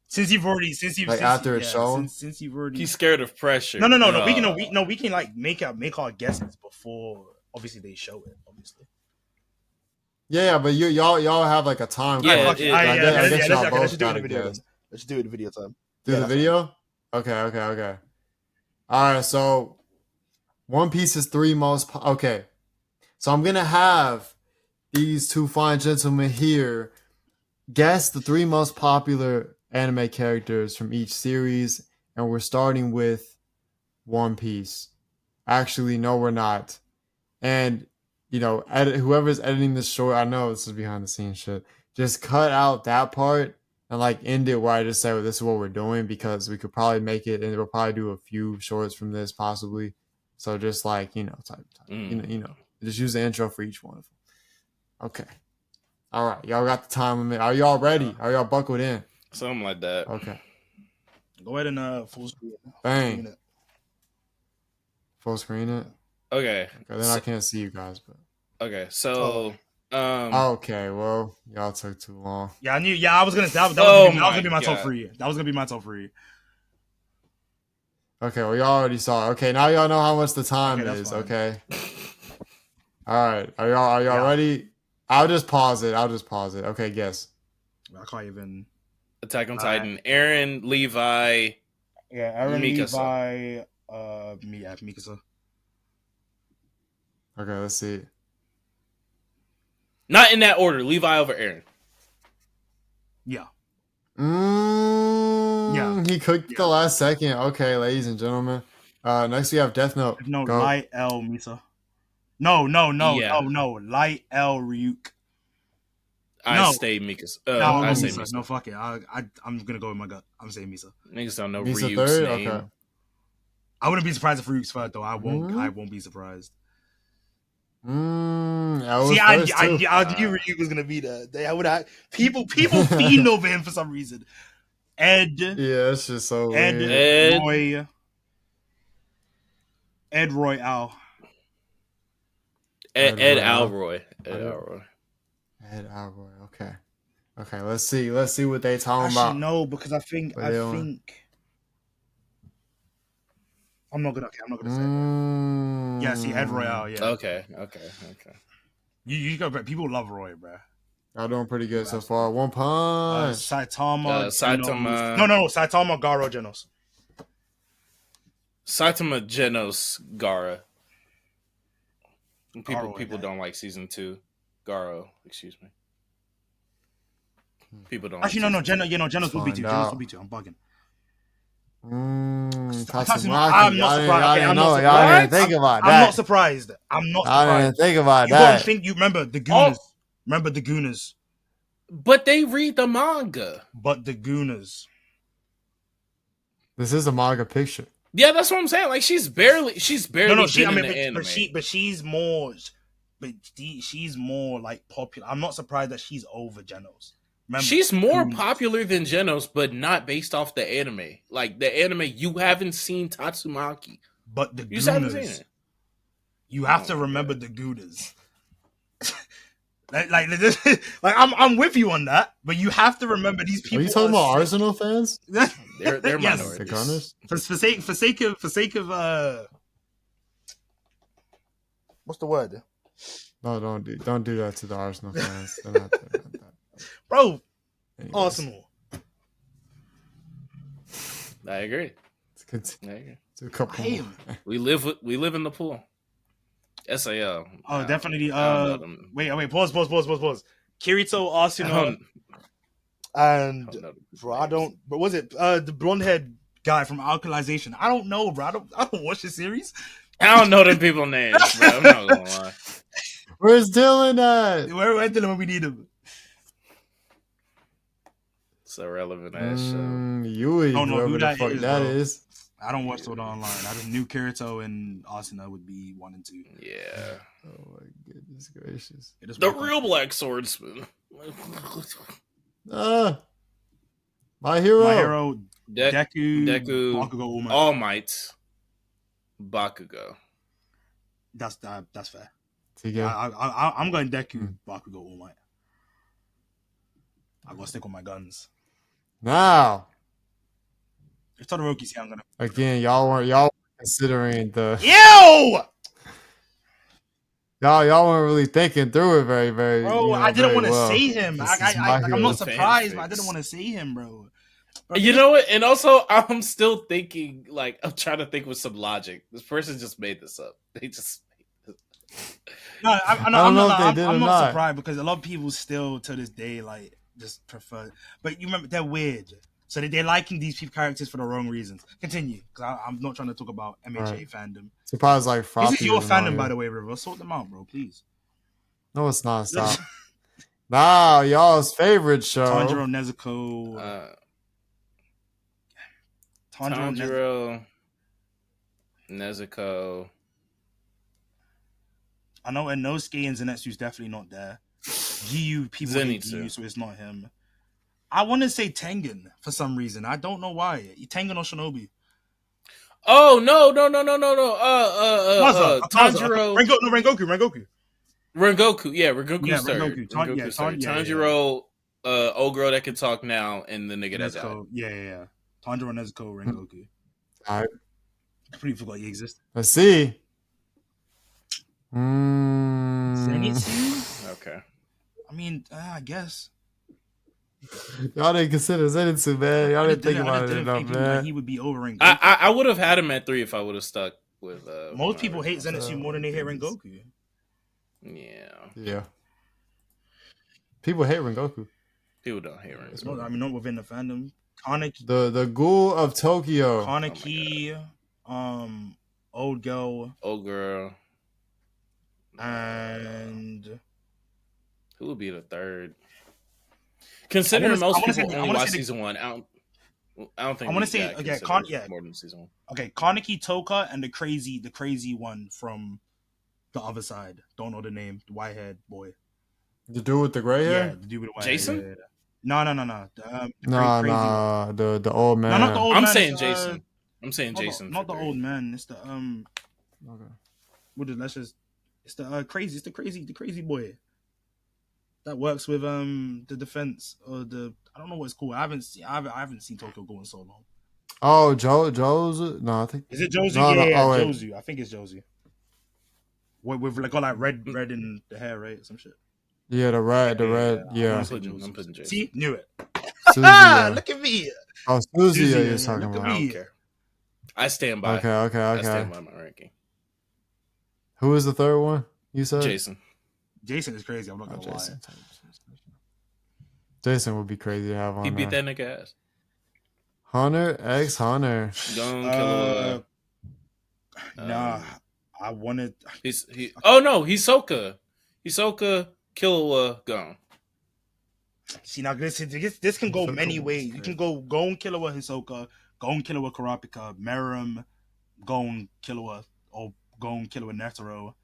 Since you've after it's shown. Since you've already. He's scared of pressure. No. We can like make our guesses before. Obviously, they show it. Obviously. Yeah, but y'all have like a time. I guess y'all both gotta guess. Let's do it in video time. Do the video? Okay. All right, so One Piece's 3 most... Okay, so I'm going to have these 2 fine gentlemen here guess the 3 most popular anime characters from each series, and we're starting with One Piece. Actually, no, we're not. And, whoever's editing this short, I know this is behind the scenes shit, just cut out that part and like end it where I just say, well, this is what we're doing, because we could probably make it, and we'll probably do a few shorts from this possibly. So just like, type. Just use the intro for each one of them. Okay. All right. Y'all got the time limit. Are y'all ready? Are y'all buckled in? Something like that. Okay. Go ahead and full screen. Bang. Full screen it? Okay. Then I can't see you guys, but. Okay. So. Okay. Well, y'all took too long. Yeah, I knew. Yeah, I was gonna. That was gonna be my top 3. That was gonna be my top 3. Okay, well, y'all already saw it. Okay, now y'all know how much the time is, okay? All right. Are y'all ready? I'll just pause it. Okay, guess. I can't even. Attack on Titan. Eren, Levi. Yeah, Eren, Mikasa. Levi. Mikasa. Okay, let's see. Not in that order. Levi over Eren. Yeah. He cooked the last second. Okay, ladies and gentlemen. Next we have Death Note. No, Light L Misa. No. Light L Ryuk. I stay Mikasa. I say Misa. No, fuck it. I'm gonna go with my gut. I'm saying Misa. Niggas don't know Misa Ryuk's third? name. Okay. I wouldn't be surprised if Ryuk's third though. I won't be surprised. I knew Ryuk was gonna be there. I would have people fiend over him for some reason. Ed. Yeah, it's just so weird. Ed Royale. Ed Alroy. Okay. Okay, let's see what they talking about. No, because I think I'm not gonna say it. Yeah, see Ed Royale, yeah. Okay. You go, bro. People love Roy, bro. Y'all doing pretty good so far. One Punch. Saitama. Saitama. No. Saitama, Garo, Genos. Saitama Genos Gara. Garo People ain't don't like season 2. Garo, excuse me. People don't. Actually, like no, season two. Genos will be 2. Genos will be 2. I'm bugging. I'm not surprised. Okay, I'm not surprised. Y'all didn't think about that. I'm not surprised. I'm not I surprised. didn't think about You that. gotta think. You remember the Gooners. Remember the Gooners. But they read the manga. But the Gooners. This is a manga picture. Yeah, that's what I'm saying. Like she's barely No, been in the anime. But she's more like popular. I'm not surprised that she's over Genos. Remember, she's more popular than Genos, but not based off the anime. Like the anime, you haven't seen Tatsumaki. But the You just haven't seen Gooners. it. You have to remember the Gooners. like I'm with you on that, but you have to remember these people. Are you talking about Arsenal fans? They're yes. minorities. The Gunners? For sake of what's the word? No, don't do that to the Arsenal fans. They're not that. Bro, Anyways. Arsenal. I agree. It's a couple I hate more. him. We live in the pool. SAL. Oh, definitely. Wait. Pause. Kirito, Arsenal, and bro, I don't. But was it the blonde head guy from Alkalization? I don't know, bro. I don't watch the series. I don't know them people names, bro. I'm not gonna lie. Where's Dylan at? Where's Dylan when we need him? It's a relevant ass show. Yui, don't know whoever who the that fuck is, that bro. is. I don't watch Sword Art Online. I just knew Kirito and Asuna would be 1 and 2. Yeah. Oh my goodness gracious. The real black swordsman. My hero. Deku, Bakugo, All Might. All Might, Bakugo. That's fair. Yeah. I'm going Deku, Bakugo, All Might. I'm gonna stick with my guns. Now, If Todoroki's here, I'm gonna. again, y'all weren't considering the. Ew! Y'all weren't really thinking through it very, very. Bro, I didn't want to well. say him. I'm not surprised, but I didn't want to say him, bro. You know what? And also, I'm still thinking, like, I'm trying to think with some logic. This person just made this up. They just made this. No, I'm not not surprised because a lot of people still to this day like just prefer. But you remember they're weird, so they're liking these characters for the wrong reasons. Continue, because I'm not trying to talk about MHA fandom. Surprised like This is your fandom, by the way, River. Sort them out, bro, please. No, it's not. Stop. Now, y'all's favorite show. Tanjiro Nezuko. Tanjiro Nezuko. I know Inosuke and Zenitsu's definitely not there. Giyu, people hate Giyu, so it's not him. I want to say Tengen for some reason. I don't know why. Tengen or Shinobi. Oh no! Tanjiro. Rengoku. Yeah, Rengoku's third. Rengoku's third. Tanjiro, old girl that can talk now, and the nigga that's out. Yeah. Tanjiro, Nezuko, Rengoku. All right. I completely forgot he existed. Let's see. Zenitsu? Okay. I mean, I guess. Y'all didn't consider Zenitsu, man. Y'all didn't think about it enough, man. Like he would be over Rengoku. I would have had him at 3 if I would have stuck with. Most people hate Zenitsu more than they hate Rengoku. Yeah. People hate Rengoku. People don't hate Rengoku. I mean, not within the fandom. Kaneki, the Ghoul of Tokyo. Kaneki, old girl, and who would be the third? Considering most people only watch season 1, I don't think. I want to say more than season 1. Okay, Kaneki, Toka, and the crazy one from the other side. Don't know the name. The white-haired boy. The dude with the gray hair. Yeah, the dude with the white Jason? hair. No. The old man. No, not the old I'm man. saying Jason. I'm saying Jason. Not the old man. It's the Okay. It's the crazy. It's the crazy boy that works with the defense or the. I don't know what it's called. I haven't seen Tokyo Ghoul in so long. Oh, Jozu? No, I think. Is it Jozu? No, Jozu. I think it's Jozu. With like all that red in the hair, right? Some shit. Yeah, the red. Yeah. I'm putting Jason. See, knew it. Suzuya. Look at me. Oh, Suzuya you're talking about. I don't care. I stand by. Okay. I stand by my ranking. Who is the third one? You said Jason. Jason is crazy. I'm not gonna lie. Jason would be crazy to have on. He beat that nigga ass. Hunter x Hunter. Gon, Killua. Nah, I wanted. Oh no, Hisoka. Hisoka, Killua, Gon. See now, this can go many ways. You can go Gon, Killua, Hisoka, Gon, Killua, Kurapika, Meruem, Gon, Killua, or Gon, Killua, Netero.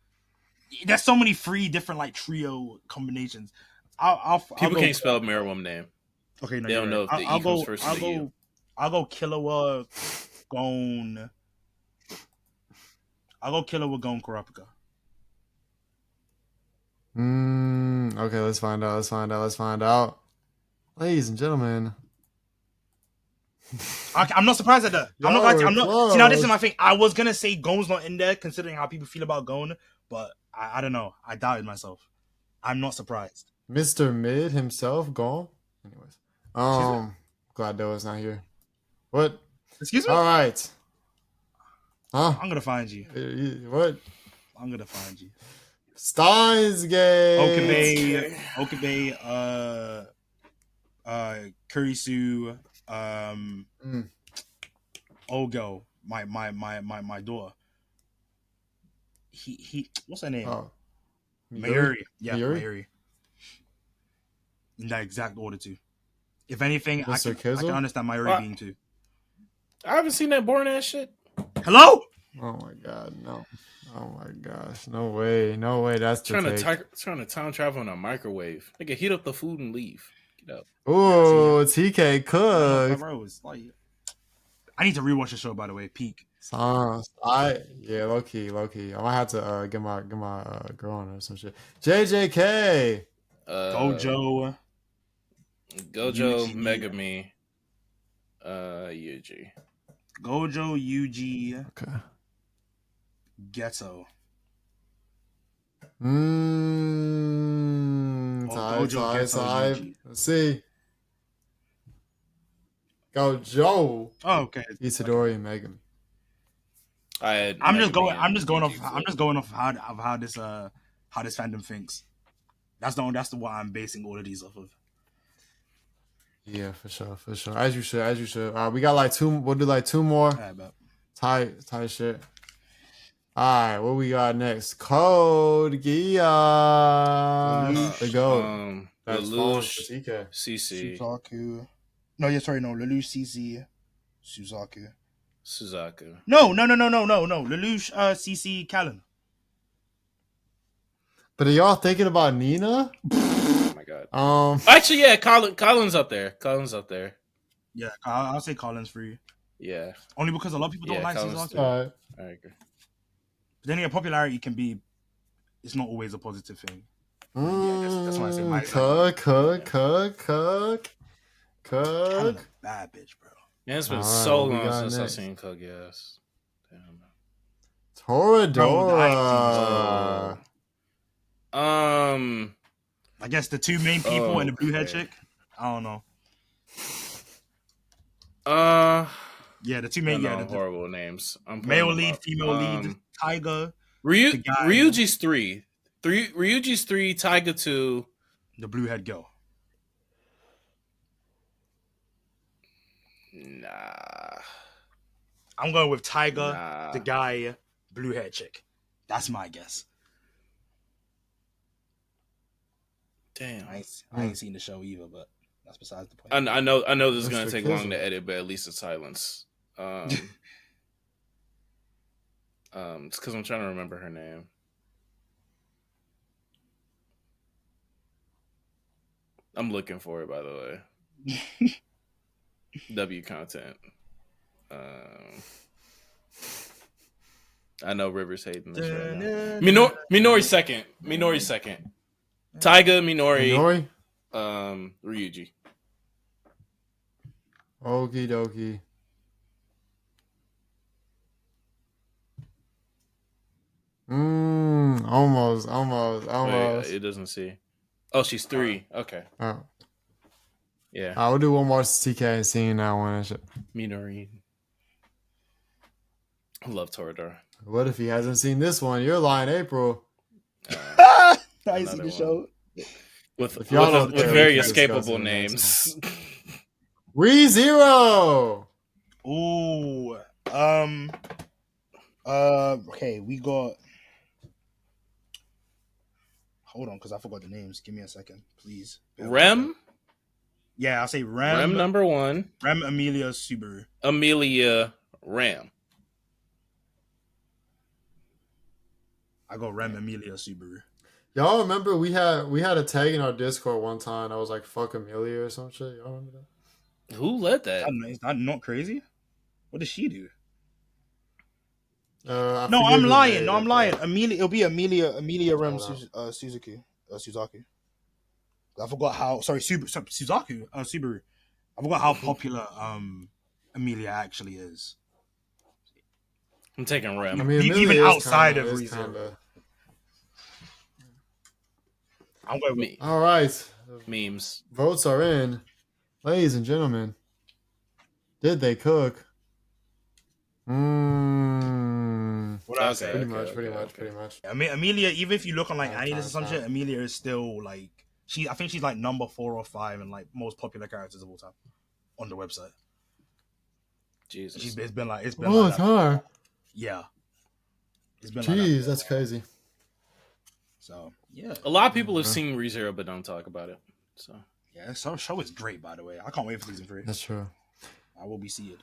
There's so many free different like trio combinations. People can't spell Meruem name. Okay, no, they don't know if the E comes first or the U. I'll go Killua, Gon. I'll go Killua, Gon, Kurapika. Okay, let's find out. Ladies and gentlemen. I'm not surprised at that. I'm not. See, now this is my thing. I was gonna say Gon's not in there, considering how people feel about Gon, but I don't know. I doubted myself. I'm not surprised. Mr. Mid himself, Gon. Anyways, glad Doa's not here. What? Excuse me. All right. Huh? I'm gonna find you. What? I'm gonna find you. Steins Gate. Okabe, Kurisu, Ogo, my daughter. He what's her name? Oh. Mayuri. Yeah, Mayuri. In that exact order too. If anything, I can understand Mayuri being two. I haven't seen that boring ass shit. Hello? Oh my god, no. Oh my gosh, no way. That's trying to time travel in a microwave. Nigga, heat up the food and leave. Get up. Oh, TK Cook. I need to rewatch the show, by the way. Peak. Low key. I might have to get my girl on or some shit. JJK. Gojo, Yuji. Megami, Yuji. Gojo, Yuji. Okay. Geto. Let's see. Gojo. Oh, okay. Itadori and Megami. I'm just going off how this fandom thinks. That's the what I'm basing all of these off of. Yeah, for sure. As you should. We got like two. We'll do like two more. Tie shit. All right, what we got next? Code Geass. The GOAT. That's Lelouch, TK. CC. Suzaku. No, Lelouch, CC. Suzaku. No. Lelouch, CC, Callan. But are y'all thinking about Nina? Oh my god. Actually, yeah, Colin's up there. Yeah, I'll say Colin's for you. Yeah. Only because a lot of people don't like Suzaku. Alright. I agree. But then popularity it's not always a positive thing. That's why I say my Cook. Bad bitch, bro. Yeah, it's been so long since I've seen Cook, yes. Damn. Toradora. I guess the two main people and the blue head chick. I don't know. Yeah, the two main. The horrible names. Male lead, female lead. Tiger. Ryuji's 3. Ryuji's 3. Tiger 2. The blue head girl. Nah. I'm going with Tiger, the guy, blue head chick. That's my guess. Damn. I ain't seen the show either, but that's besides the point. I know this is gonna take long to edit, but at least it's silence. It's because I'm trying to remember her name. I'm looking for it, by the way. W content. I know River's hating this right now. Minori's second. Taiga, Minori. Ryuji. Okie dokie. Almost. Wait, it doesn't see. Oh, she's 3. Okay. Oh. Yeah. I will do one more TK and seeing that one. Minori. I love Toradora. What if he hasn't seen this one? You're lying, April. I see the show. With care, very escapable names. ReZero. Ooh. Okay, we got. Hold on, because I forgot the names. Give me a second, please. Rem? Yeah, I'll say Rem. Rem number 1. Rem Amelia Subaru. Amelia Ram. I got Rem Amelia Subaru. Y'all remember we had a tag in our Discord one time. I was like, "Fuck Amelia" or some shit. Y'all remember that? Who led that? Is that not crazy? What does she do? No, I'm lying. Amelia, it'll be Amelia Rem Suzuki. I forgot how. Sorry, Suzaku. Subaru. I forgot how popular Amelia actually is. I'm taking Rem. I mean, even outside of ReZero. I'm going with all right. Memes. Votes are in, ladies and gentlemen. Did they cook? What I say? Pretty much. I mean, Amelia. Even if you look on like AniList or some shit, Amelia is still like I think she's like number 4 or 5 in like most popular characters of all time on the website. Jesus, it's been like it's her. Yeah, it's been. Jeez, like that's crazy. So yeah, a lot of people have seen ReZero but don't talk about it. So yeah, so show is great. By the way, I can't wait for season 3. That's true. I will be seeing.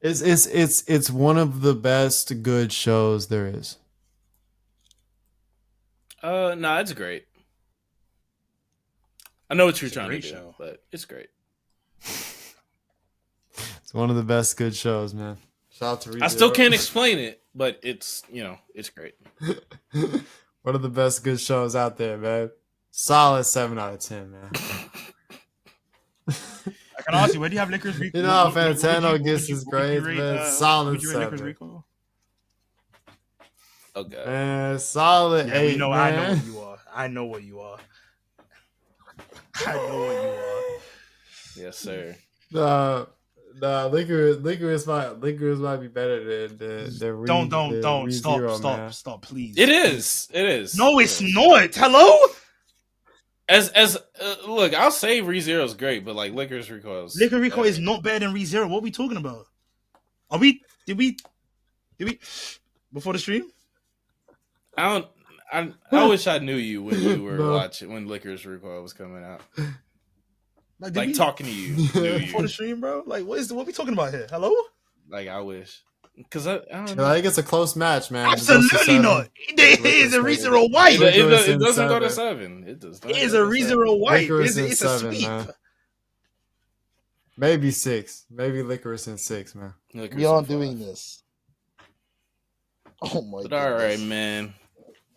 It's one of the best good shows there is. No, it's great. I know what you're trying to do, but it's great. It's one of the best good shows, man. Shout out to ReZero. I still can't explain it, but it's it's great. One of the best good shows out there, man. Solid 7 out of 10, man. I can ask you, where do you have Licorice Rico? You know how Fantano gets his grades, man. Solid 7. Okay. Man, solid 8, man. I know what you are. I know what you are. Yes, sir. Licorice might be better than Don't ReZero, stop, please. It is. No, it's not. Hello. Look, I'll say ReZero is great, but like Licorice Rico is not better than ReZero. What are we talking about? Did we before the stream? I wish I knew you when you were watching when Licorice Rico was coming out. Like talking to you before the stream, bro. Like what we talking about here? Hello? Like I wish. Because I don't know. I think it's a close match, man. Absolutely not. It is a ReZero wipe. It doesn't go to 7. It does not. It is a ReZero wipe. It's a sweep. Man. Maybe 6. Maybe Licorice in 6, man. We aren't doing this. Oh my god. All right, man.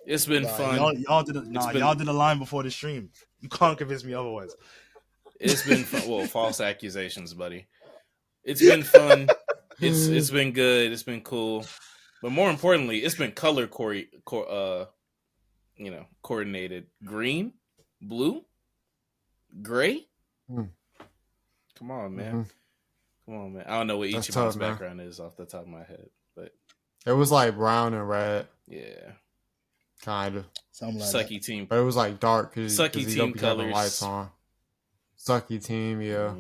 It's been fun. Y'all did a line before the stream. You can't convince me otherwise. It's been fun. Well, false accusations, buddy. It's been fun. It's been good. It's been cool. But more importantly, it's been color coordinated. Green, blue, gray. Come on, man. Mm-hmm. Come on, man. I don't know what Ichiban's background is off the top of my head, but it was like brown and red. Yeah. Kind of. Something like Sucky that. Team. But it was like dark. Sucky Team colors. Lights on. Sucky Team, yeah.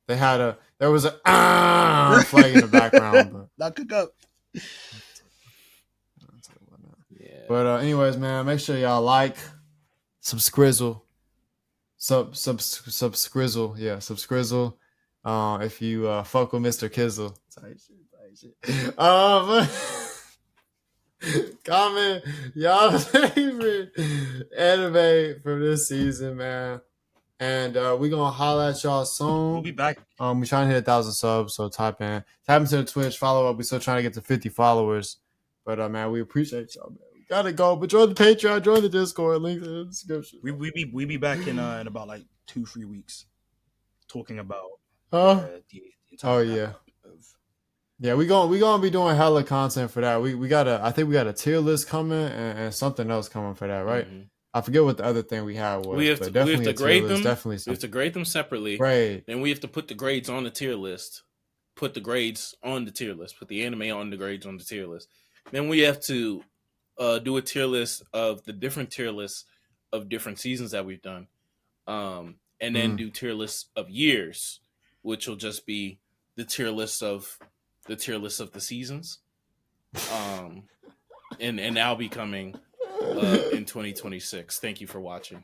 There was a flag in the background. But. Not cook up. Yeah. But anyways, man, make sure y'all like, subscrizzle. Subscrizzle. Yeah, subscrizzle. If you fuck with Mr. Kizzle. Tight shit. Comment y'all favorite anime from this season, man. And we're gonna holler at y'all soon. We'll be back. We're trying to hit 1,000 subs, so type into the Twitch, follow up. We're still trying to get to 50 followers. But man, we appreciate y'all, man. We gotta go. But join the Patreon, join the Discord, links in the description. We be back in about like 2-3 weeks. Talking about the entire Yeah, we gonna be doing hella content for that. I think we got a tier list coming and something else coming for that, right? Mm-hmm. I forget what the other thing we had was. We have to grade them. Definitely we have to grade them separately. Right. Then we have to put the grades on the tier list. put the grades on the tier list, put the anime on the grades on the tier list. Then we have to do a tier list of the different tier lists of different seasons that we've done. And then do tier lists of years, which will just be the tier list of the seasons. And now be coming in 2026. Thank you for watching.